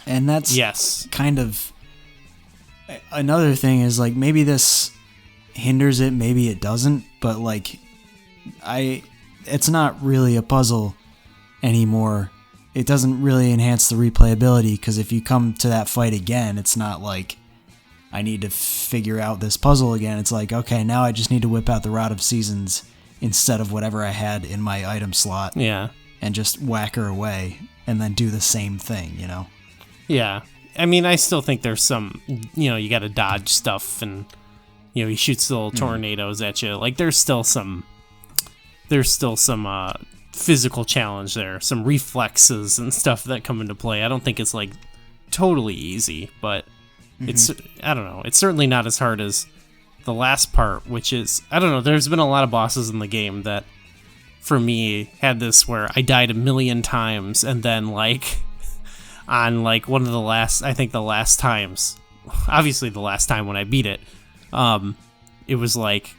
And that's kind of another thing is like maybe this hinders it, maybe it doesn't, but like it's not really a puzzle anymore. It doesn't really enhance the replayability because if you come to that fight again, it's not like I need to figure out this puzzle again. It's like, okay, now I just need to whip out the Rod of Seasons instead of whatever I had in my item slot. Yeah. And just whack her away and then do the same thing, Yeah. I mean, I still think there's some, you got to dodge stuff and, he shoots the little tornadoes at you. Like, there's still some physical challenge there, some reflexes and stuff that come into play. I don't think it's like totally easy, but it's, I don't know, it's certainly not as hard as the last part, which is, I don't know, there's been a lot of bosses in the game that for me had this where I died 1,000,000 times and then like on like one of the last, I think the last times, obviously the last time when I beat it, it was like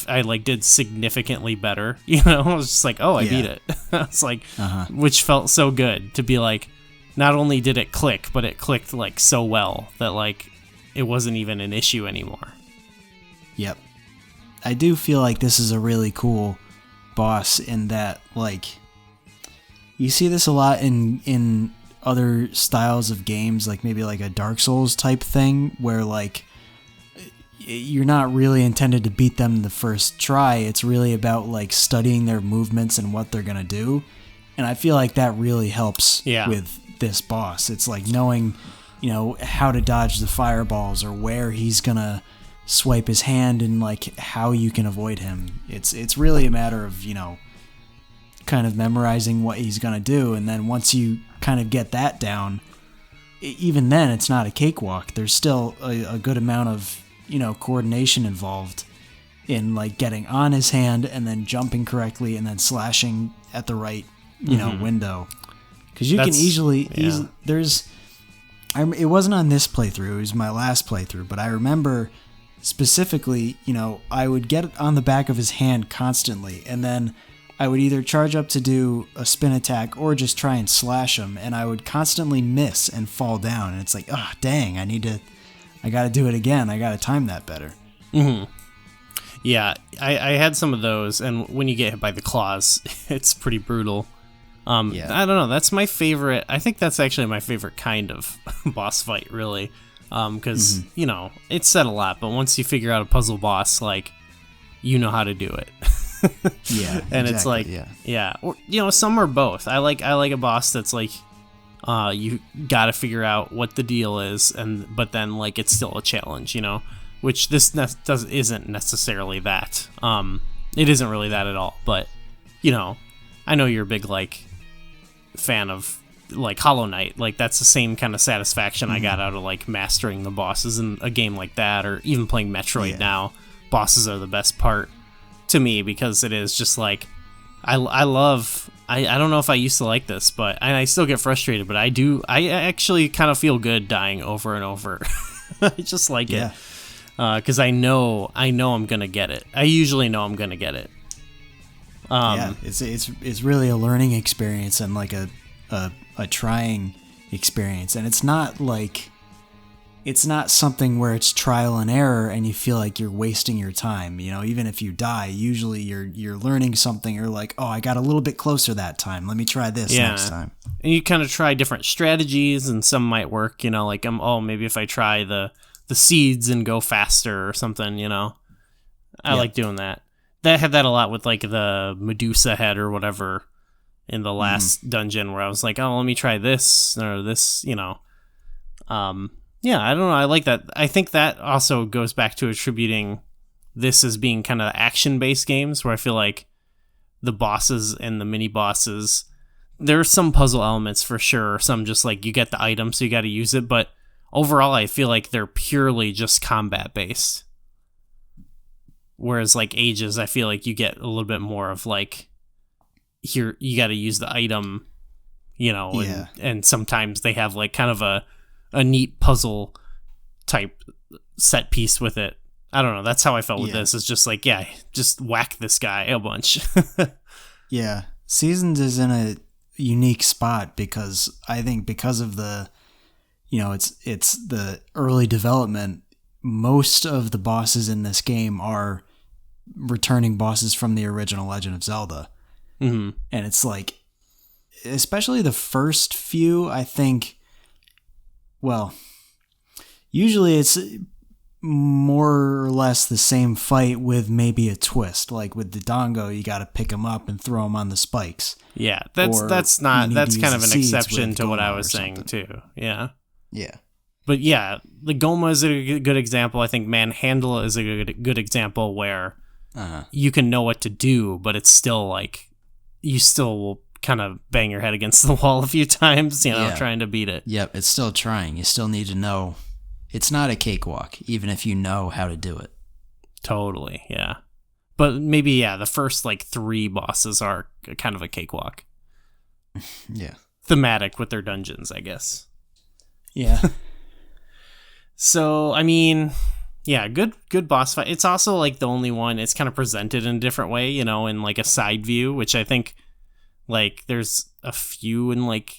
I like did significantly better. You know, I was just like, oh, I beat it. It's like, which felt so good to be like, not only did it click, but it clicked like so well that like it wasn't even an issue anymore. Yep. I do feel like this is a really cool boss in that, like, you see this a lot in other styles of games, like maybe like a Dark Souls type thing, where like you're not really intended to beat them the first try. It's really about like studying their movements and what they're gonna do, and I feel like that really helps with this boss. It's like knowing, you know, how to dodge the fireballs or where he's gonna swipe his hand and like how you can avoid him. It's really a matter of, you know, kind of memorizing what he's gonna do, and then once you kind of get that down, even then it's not a cakewalk. There's still a good amount of, you know, coordination involved in like getting on his hand and then jumping correctly and then slashing at the right, you know, window, because you can easily there's it wasn't on this playthrough, it was my last playthrough, but I remember specifically, you know, I would get on the back of his hand constantly, and then I would either charge up to do a spin attack or just try and slash him, and I would constantly miss and fall down, and it's like, oh, dang, I gotta do it again. I gotta time that better. Yeah, I had some of those, and when you get hit by the claws, it's pretty brutal. I don't know, that's my favorite. I think that's actually my favorite kind of boss fight, really. Because, you know, it's said a lot, but once you figure out a puzzle boss, like, you know how to do it. And it's like, or, you know, some are both. I like a boss that's like, you gotta figure out what the deal is, but then like it's still a challenge, you know, which this isn't necessarily that. It isn't really that at all. But, you know, I know you're a big like fan of like Hollow Knight. Like that's the same kind of satisfaction I got out of like mastering the bosses in a game like that, or even playing Metroid now. Bosses are the best part to me, because it is just like I don't know if I used to like this, but I still get frustrated, but I actually kind of feel good dying over and over. I just like it because I know I'm gonna get it. I usually know I'm gonna get it. It's really a learning experience and like a trying experience, and it's not something where it's trial and error and you feel like you're wasting your time. You know, even if you die, usually you're learning something. You're like, oh, I got a little bit closer that time. Let me try this next time. And you kind of try different strategies, and some might work. You know, like maybe if I try the seeds and go faster or something. You know, I like doing that. I had that a lot with like the Medusa head or whatever in the last dungeon, where I was like, oh, let me try this or this. You know. Yeah, I don't know. I like that. I think that also goes back to attributing this as being kind of action-based games, where I feel like the bosses and the mini-bosses, there are some puzzle elements for sure. Some just like you get the item, so you got to use it. But overall, I feel like they're purely just combat-based. Whereas like Ages, I feel like you get a little bit more of like, here, you got to use the item, you know, and sometimes they have like kind of a neat puzzle type set piece with it. I don't know. That's how I felt with this. It's just like, just whack this guy a bunch. Yeah. Seasons is in a unique spot because I think because of the, you know, it's the early development, most of the bosses in this game are returning bosses from the original Legend of Zelda. And it's like, especially the first few, I think, well, usually it's more or less the same fight with maybe a twist. Like with the Dongo, you got to pick him up and throw him on the spikes. Yeah, that's kind of an exception to what I was saying too. Yeah. But yeah, the Goma is a good example. I think Manhandle is a good example where you can know what to do, but it's still like you still will kind of bang your head against the wall a few times, you know, trying to beat it. Yep, it's still trying. You still need to know. It's not a cakewalk, even if you know how to do it. Totally, yeah. But maybe, the first like 3 bosses are kind of a cakewalk. Yeah. thematic with their dungeons, I guess. Yeah. So, I mean, yeah, good boss fight. It's also like the only one, it's kind of presented in a different way, you know, in like a side view, which I think like there's a few in like,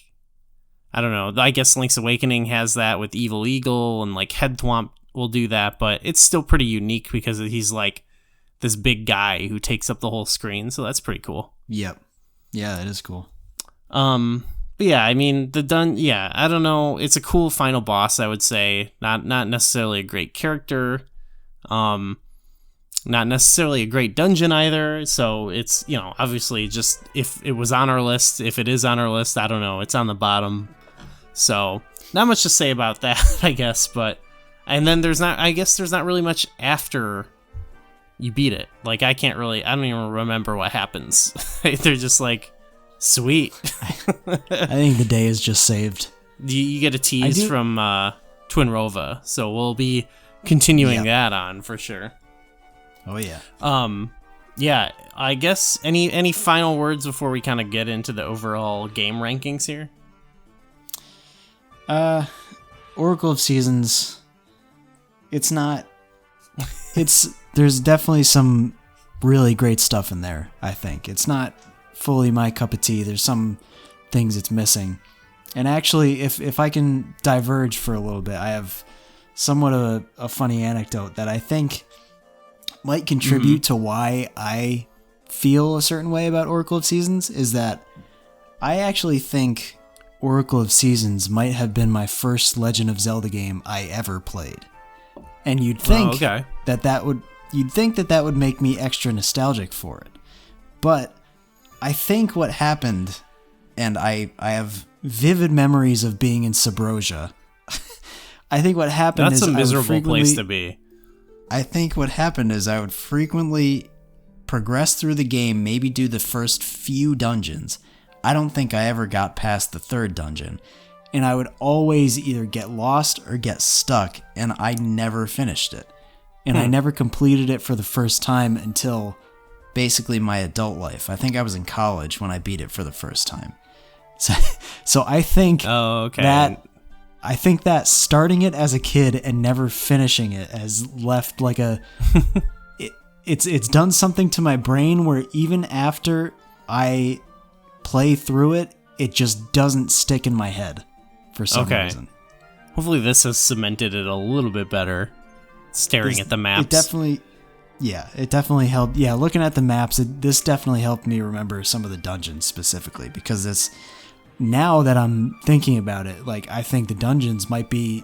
I don't know, I guess Link's Awakening has that with Evil Eagle, and like Head Thwomp will do that, but it's still pretty unique because he's like this big guy who takes up the whole screen, so that's pretty cool. Yep. Yeah, that is cool. But yeah, I mean, I don't know. It's a cool final boss, I would say. Not necessarily a great character. Not necessarily a great dungeon either. So it's, you know, obviously just if it was on our list, if it is on our list, I don't know. It's on the bottom. So not much to say about that, I guess. And then there's not really much after you beat it. Like, I don't even remember what happens. They're just like, sweet. I think the day is just saved. You get a tease from Twin Rova, so we'll be continuing that on for sure. Oh yeah. Yeah, I guess any final words before we kind of get into the overall game rankings here? Oracle of Seasons, there's definitely some really great stuff in there, I think. It's not fully my cup of tea. There's some things it's missing. And actually, if I can diverge for a little bit, I have somewhat of a funny anecdote that I think might contribute to why I feel a certain way about Oracle of Seasons, is that I actually think Oracle of Seasons might have been my first Legend of Zelda game I ever played. And you'd think that would make me extra nostalgic for it. But I think what happened, and I have vivid memories of being in Subrosia. I think what happened That's is a miserable place to be. I think what happened is I would frequently progress through the game, maybe do the first few dungeons. I don't think I ever got past the third dungeon. And I would always either get lost or get stuck, and I never finished it. And I never completed it for the first time until basically my adult life. I think I was in college when I beat it for the first time. So I think that starting it as a kid and never finishing it has left like it's done something to my brain where even after I play through it, it just doesn't stick in my head for some reason. Hopefully this has cemented it a little bit better. Staring at the maps. It definitely helped. Yeah, looking at the maps, this definitely helped me remember some of the dungeons specifically, because now that I'm thinking about it, like, I think the dungeons might be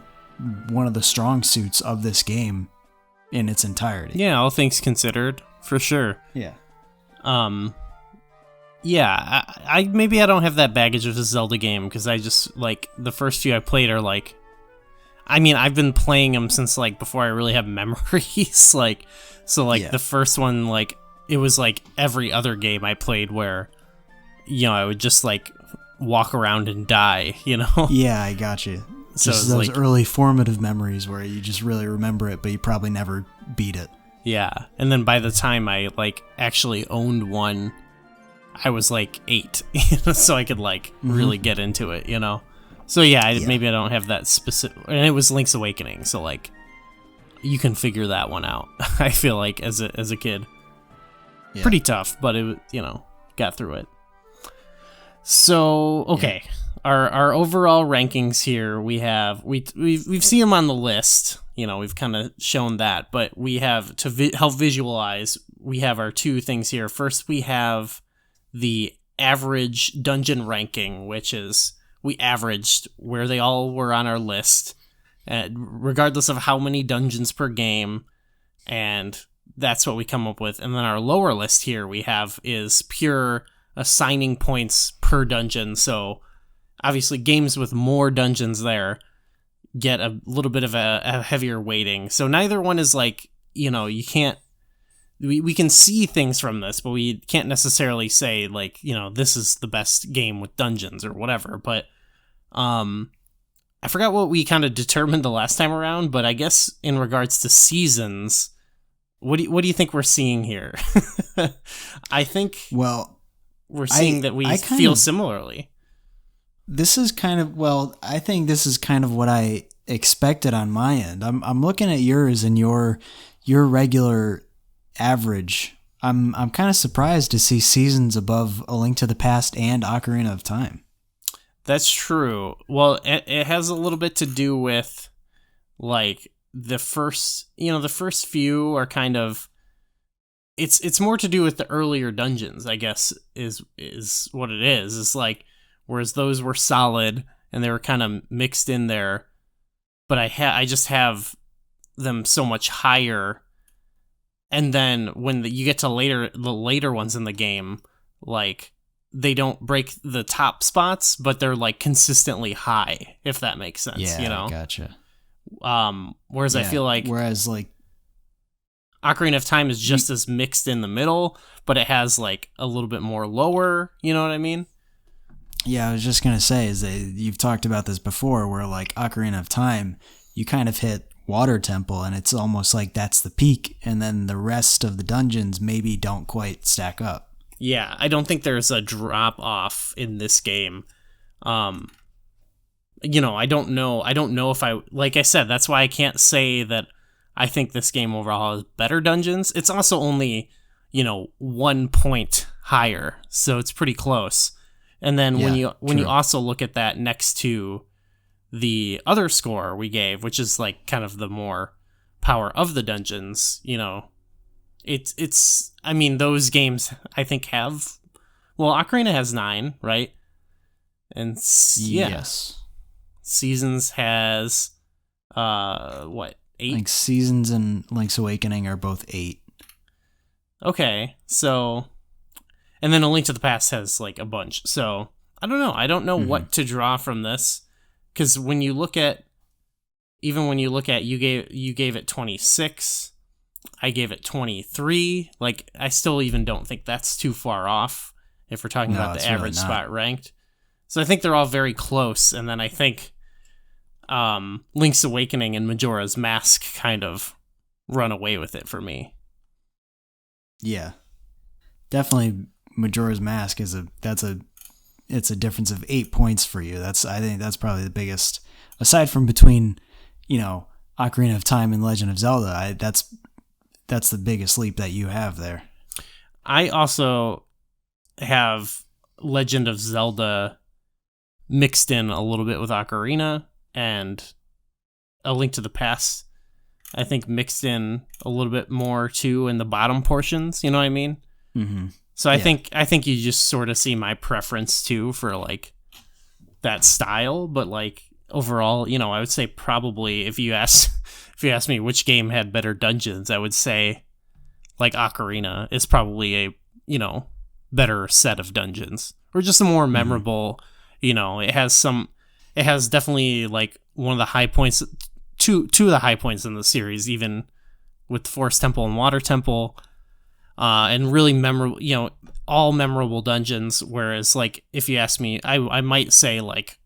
one of the strong suits of this game in its entirety. Yeah, all things considered, for sure. Yeah. Yeah, I maybe I don't have that baggage of a Zelda game, because I just, like, the first few I played are like, I mean, I've been playing them since, like, before I really have memories, like, so, like, the first one, like, it was, like, every other game I played where, you know, I would just, like, walk around and die, you know? Yeah, I got you. So just those early formative memories where you just really remember it, but you probably never beat it. Yeah, and then by the time I, like, actually owned one, I was, like, 8, so I could, like, really get into it, you know? So yeah, maybe I don't have that specific, and it was Link's Awakening, so like, you can figure that one out. I feel like as a kid, pretty tough, but it, you know, got through it. So okay, our overall rankings here, we've seen them on the list. You know, we've kind of shown that, but we have to help visualize. We have our two things here. First, we have the average dungeon ranking, which is, we averaged where they all were on our list, regardless of how many dungeons per game, and that's what we come up with. And then our lower list here we have is pure assigning points per dungeon. So obviously games with more dungeons there get a little bit of a heavier weighting. So neither one is like, you know, you can't, we can see things from this, but we can't necessarily say, like, you know, this is the best game with dungeons or whatever. But I forgot what we kind of determined the last time around, but I guess in regards to seasons, what do you think we're seeing here? I think we're seeing that we feel similarly. this is kind of, well, I think this is kind of what I expected on my end. I'm looking at yours and your regular average. I'm kind of surprised to see Seasons above A Link to the Past and Ocarina of Time. That's true. Well, it has a little bit to do with, like, the first few are kind of, it's more to do with the earlier dungeons, I guess, is what it is. It's like, whereas those were solid and they were kind of mixed in there, but I just have them so much higher. And then when you get to the later ones in the game, like, they don't break the top spots, but they're like consistently high, if that makes sense. Yeah, you know? Gotcha. Whereas I feel like Ocarina of Time is just as mixed in the middle, but it has like a little bit more lower, you know what I mean? Yeah, I was just gonna say is that you've talked about this before, where like Ocarina of Time, you kind of hit Water Temple, and it's almost like that's the peak, and then the rest of the dungeons maybe don't quite stack up. Yeah, I don't think there's a drop off in this game. You know, I don't know if like I said, that's why I can't say that I think this game overall has better dungeons. It's also only, 1 point higher, so it's pretty close. And then when you also look at that next to the other score we gave, which is like kind of the more power of the dungeons, it's I mean, those games I think have, well, Ocarina has 9, right? And Yes. Seasons has what, 8? Like Seasons and Link's Awakening are both 8. Okay, so, and then A Link to the Past has like a bunch. So I don't know what to draw from this, because when you look at you gave it 26, I gave it 23. Like, I still even don't think that's too far off if we're talking about the average spot ranked. So I think they're all very close, and then I think Link's Awakening and Majora's Mask kind of run away with it for me. Yeah, definitely. Majora's Mask it's a difference of 8 points for you. I think that's probably the biggest, aside from between, Ocarina of Time and Legend of Zelda. That's the biggest leap that you have there. I also have Legend of Zelda mixed in a little bit with Ocarina, and A Link to the Past, I think, mixed in a little bit more too in the bottom portions. You know what I mean? Mm-hmm. So I think you just sort of see my preference too for like that style, but like overall, I would say probably if you ask me which game had better dungeons, I would say like Ocarina is probably a better set of dungeons, or just a more memorable. It has definitely like one of the high points, two of the high points in the series, even with the Forest Temple and Water Temple. And really memorable, all memorable dungeons. Whereas, like, if you ask me, I might say, like,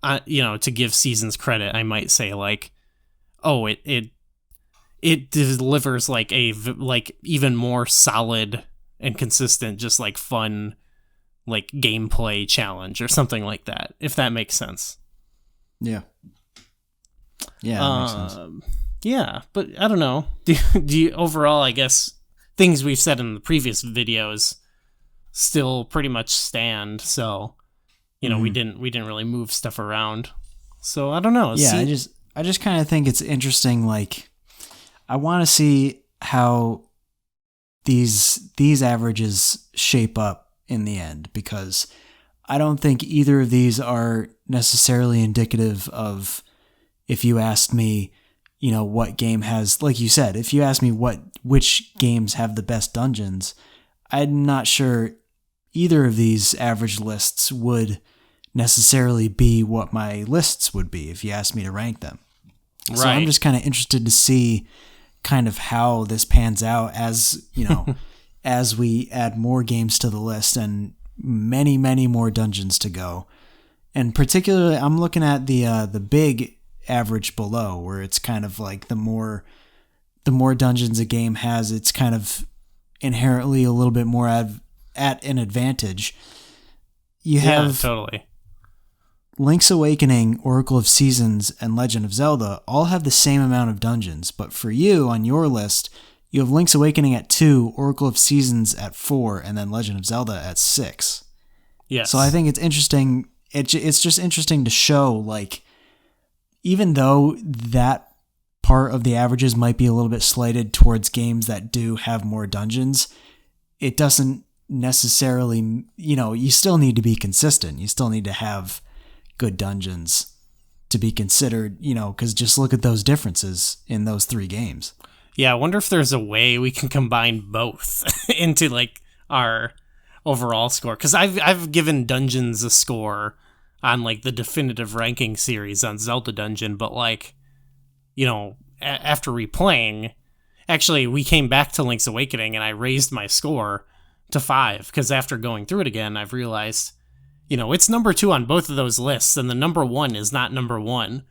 to give Seasons credit, I might say, like, oh, it delivers like even more solid and consistent, just like fun, like gameplay challenge or something like that. If that makes sense. Yeah. Yeah, that makes sense. Yeah, but I don't know. Do you overall? I guess things we've said in the previous videos still pretty much stand. So, we didn't really move stuff around. So I don't know. Yeah, I just kind of think it's interesting. Like, I want to see how these averages shape up in the end, because I don't think either of these are necessarily indicative of, if you asked me, what game has, like you said, if you asked me which games have the best dungeons, I'm not sure either of these average lists would necessarily be what my lists would be if you asked me to rank them. Right. So I'm just kind of interested to see kind of how this pans out as, as we add more games to the list and many, many more dungeons to go. And particularly, I'm looking at the big average below, where it's kind of like the more dungeons a game has, it's kind of inherently a little bit more at an advantage. You have totally. Link's Awakening, Oracle of Seasons, and Legend of Zelda all have the same amount of dungeons, but for you, on your list, you have Link's Awakening at 2, Oracle of Seasons at 4, and then Legend of Zelda at 6. Yes. So I think it's interesting. It's just interesting to show, like, even though that part of the averages might be a little bit slighted towards games that do have more dungeons, it doesn't necessarily, you still need to be consistent. You still need to have good dungeons to be considered, because just look at those differences in those 3 games. Yeah, I wonder if there's a way we can combine both into like our overall score. Because I've given dungeons a score on like the definitive ranking series on Zelda Dungeon, but like, after replaying, actually we came back to Link's Awakening and I raised my score to 5 because after going through it again, I've realized, it's number 2 on both of those lists, and the number 1 is not number 1,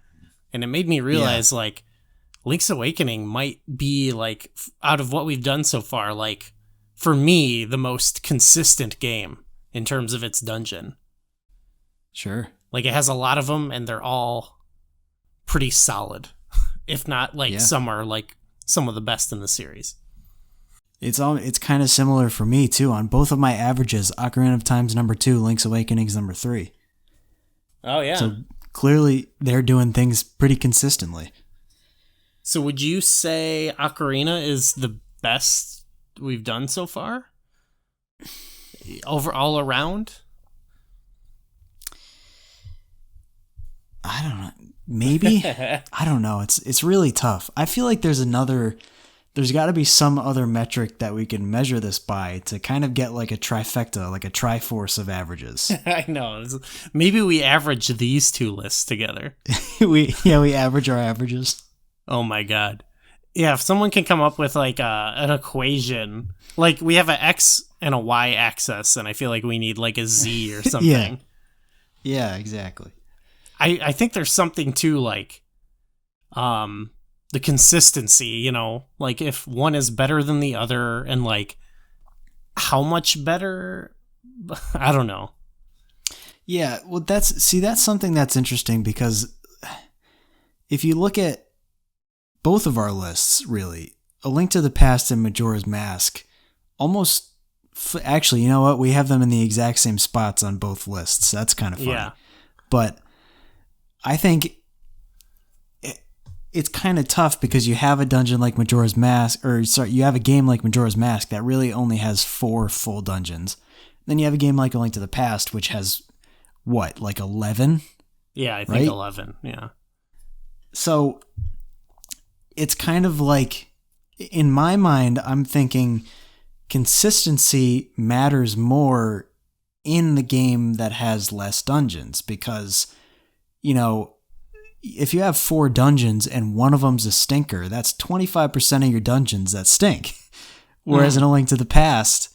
and it made me realize like Link's Awakening might be, like, out of what we've done so far, like, for me, the most consistent game in terms of its dungeon. Sure. Like, it has a lot of them, and they're all pretty solid. If not, like, some are, like, some of the best in the series. It's kind of similar for me, too. On both of my averages, Ocarina of Time's number 2, Link's Awakening's number 3. Oh, yeah. So, clearly, they're doing things pretty consistently. So would you say Ocarina is the best we've done so far? All around? I don't know. Maybe? I don't know. It's really tough. I feel like there's got to be some other metric that we can measure this by to kind of get like a trifecta, like a triforce of averages. I know. Maybe we average these 2 lists together. we average our averages. Oh my god. Yeah, if someone can come up with like an equation, like we have an X and a Y axis, and I feel like we need like a Z or something. Yeah, exactly. I think there's something to like the consistency, like if one is better than the other and like how much better, I don't know. Yeah, well that's something that's interesting because if you look at both of our lists, really, A Link to the Past and Majora's Mask, almost, actually, you know what? We have them in the exact same spots on both lists. That's kind of funny. Yeah. But I think it's kind of tough because you have a dungeon like Majora's Mask, you have a game like Majora's Mask that really only has 4 full dungeons. Then you have a game like A Link to the Past, which has, what, like 11? Yeah, I think right? 11, yeah. So it's kind of like, in my mind, I'm thinking consistency matters more in the game that has less dungeons because, if you have 4 dungeons and one of them's a stinker, that's 25% of your dungeons that stink. Whereas in A Link to the Past,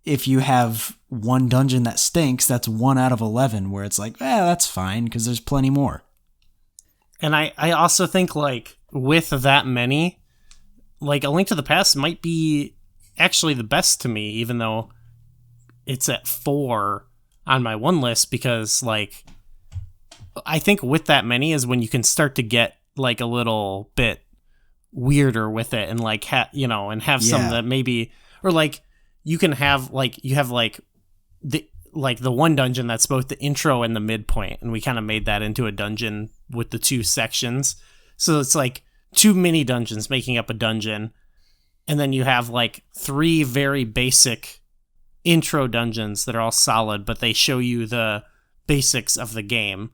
if you have one dungeon that stinks, that's 1 out of 11, where it's like, that's fine because there's plenty more. And I also think like with that many, like A Link to the Past might be actually the best to me, even though it's at 4 on my 1 list, because like I think with that many is when you can start to get like a little bit weirder with it and like and have some that maybe, or like you can have like you have like the one dungeon that's both the intro and the midpoint, and we kind of made that into a dungeon with the 2 sections. So it's like 2 mini dungeons making up a dungeon, and then you have like 3 very basic intro dungeons that are all solid, but they show you the basics of the game.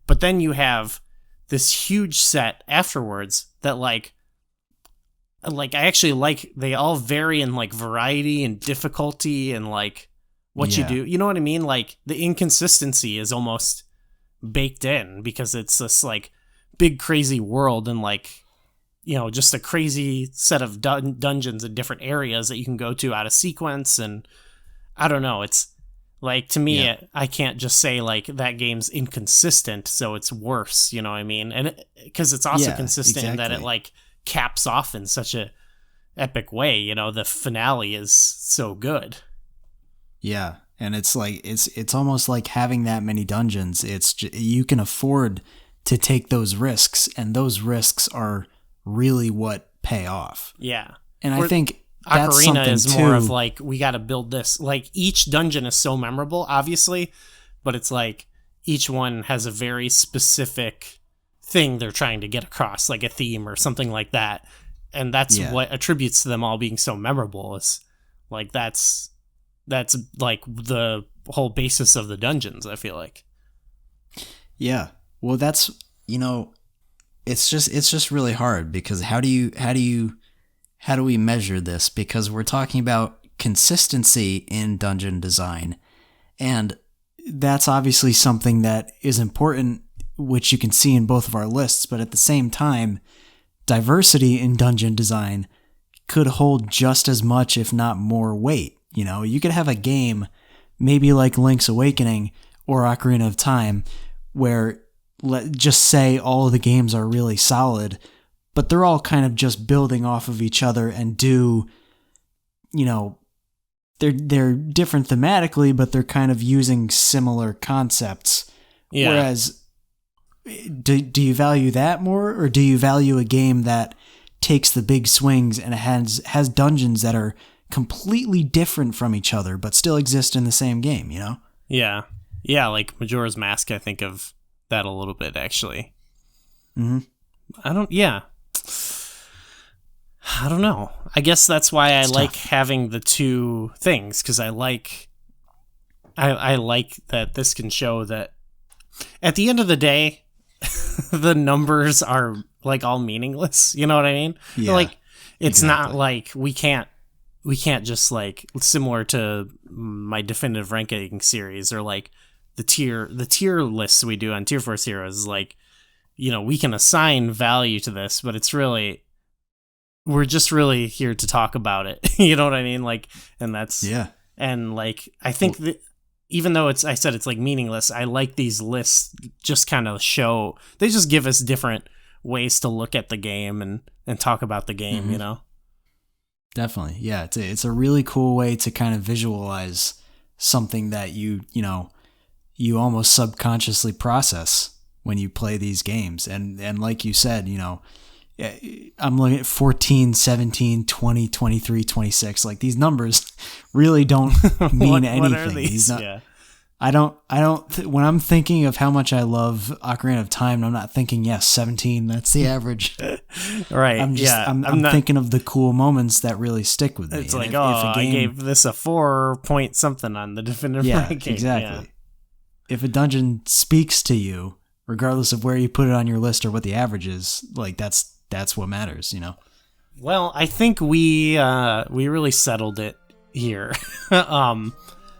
But then you have this huge set afterwards that like I actually like, they all vary in like variety and difficulty and like what you do. You know what I mean? Like the inconsistency is almost baked in because it's this like big crazy world and like, just a crazy set of dungeons in different areas that you can go to out of sequence. And I don't know, it's like, to me, I can't just say like that game's inconsistent, so it's worse, you know what I mean? And because it's also consistent in that it like caps off in such a epic way, the finale is so good. Yeah. And it's like it's almost like having that many dungeons. You can afford to take those risks, and those risks are really what pay off. Yeah. And I think that's Ocarina something is too. more of like, we got to build this. Like, each dungeon is so memorable, obviously, but it's like each one has a very specific thing they're trying to get across, like a theme or something like that. And that's what attributes to them all being so memorable. Is like that's like the whole basis of the dungeons, I feel like. Yeah. Well, that's, it's just really hard, because how do we measure this? Because we're talking about consistency in dungeon design, and that's obviously something that is important, which you can see in both of our lists, but at the same time, diversity in dungeon design could hold just as much, if not more, weight. You could have a game, maybe like Link's Awakening or Ocarina of Time, where, let's just say all of the games are really solid, but they're all kind of just building off of each other and do, they're different thematically, but they're kind of using similar concepts. Yeah. Whereas, do you value that more, or do you value a game that takes the big swings and has dungeons that are completely different from each other but still exist in the same game, Yeah. Yeah, like Majora's Mask, I think of that a little bit, actually. Mm-hmm. I don't know. I guess that's why I like having the two things, because I like that this can show that at the end of the day, the numbers are like all meaningless. You know what I mean? Yeah. Like, it's not like we can't just, like, similar to my definitive ranking series, or like the tier lists we do on Tier Force Heroes, is like, we can assign value to this, but it's really, we're just really here to talk about it. You know what I mean? Like, and that's, and like, I think that even though I said it's like meaningless, I like these lists just kind of they just give us different ways to look at the game and talk about the game, Mm-hmm. Definitely. Yeah. It's a really cool way to kind of visualize something that you almost subconsciously process when you play these games. And like you said, I'm looking at 14, 17, 20, 23, 26. Like, these numbers really don't mean anything. What are these? When I'm thinking of how much I love Ocarina of Time, I'm not thinking, 17, that's the average. Right. I'm thinking of the cool moments that really stick with me. It's like, I gave this a 4 point something on the definitive ranking. Exactly. Yeah. If a dungeon speaks to you, regardless of where you put it on your list or what the average is, like, that's what matters, Well, I think we really settled it here.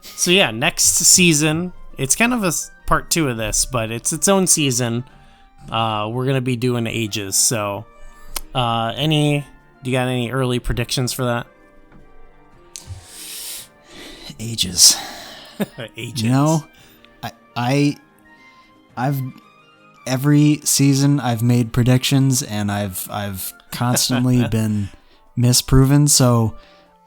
So yeah, next season, it's kind of a part 2 of this, but it's its own season. We're gonna be doing Ages. So, do you got any early predictions for that? Ages. Ages. I've every season I've made predictions, and I've constantly been misproven, so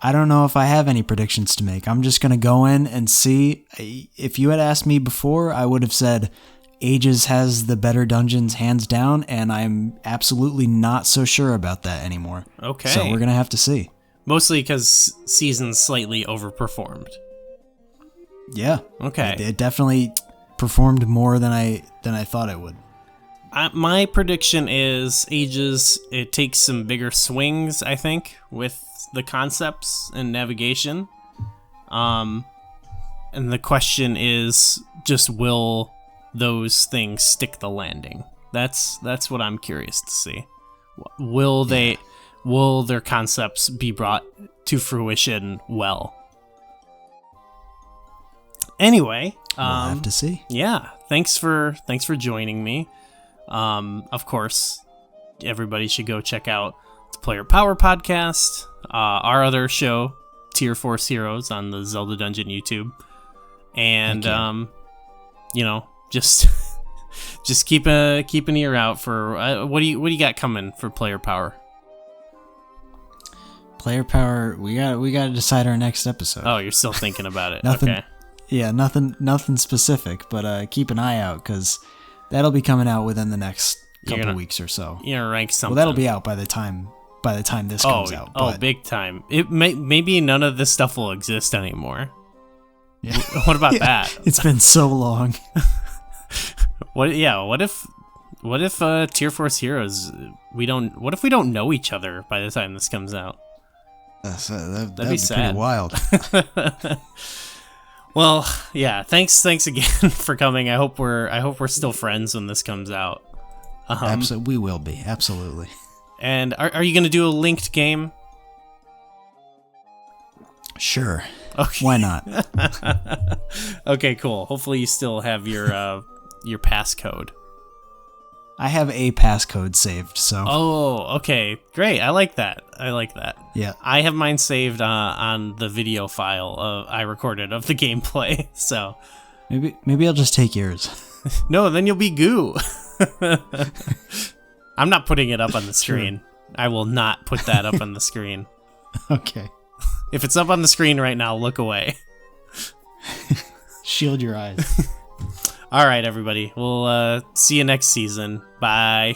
I don't know if I have any predictions to make. I'm just going to go in and see. If you had asked me before, I would have said Ages has the better dungeons hands down, and I'm absolutely not so sure about that anymore. Okay. So we're going to have to see. Mostly because season's slightly overperformed. Yeah. Okay. It definitely performed more than I thought it would. My prediction is Ages, it takes some bigger swings, I think, with the concepts and navigation. And the question is just, will those things stick the landing? That's what I'm curious to see. Will their concepts be brought to fruition well? Anyway, We'll have to see. Yeah, thanks for joining me. Of course, everybody should go check out the Player Power Podcast, our other show, Tier Force Heroes, on the Zelda Dungeon YouTube, and just keep an ear out for what do you got coming for Player Power? Player Power, we got to decide our next episode. Oh, you're still thinking about it. Nothing. Okay. Yeah, nothing specific, but keep an eye out because that'll be coming out within the next couple weeks or so. You're gonna rank something. Well, that'll be out by the time this comes out. Oh, big time! Maybe none of this stuff will exist anymore. Yeah. What about that? It's been so long. What? Yeah. What if Tier Force Heroes? What if we don't know each other by the time this comes out? That'd be sad. pretty wild. Well, yeah. Thanks again for coming. I hope we're still friends when this comes out. Absolutely, we will be. Absolutely. And are you gonna do a linked game? Sure. Okay. Why not? Okay, cool. Hopefully you still have your passcode. I have a passcode saved, so. Oh, okay. Great. I like that. Yeah. I have mine saved on the video file I recorded of the gameplay. So maybe I'll just take yours. no, then you'll be goo. I'm not putting it up on the screen. True. I will not put that up on the screen. Okay. If it's up on the screen right now, look away. Shield your eyes. All right, everybody. We'll see you next season. Bye.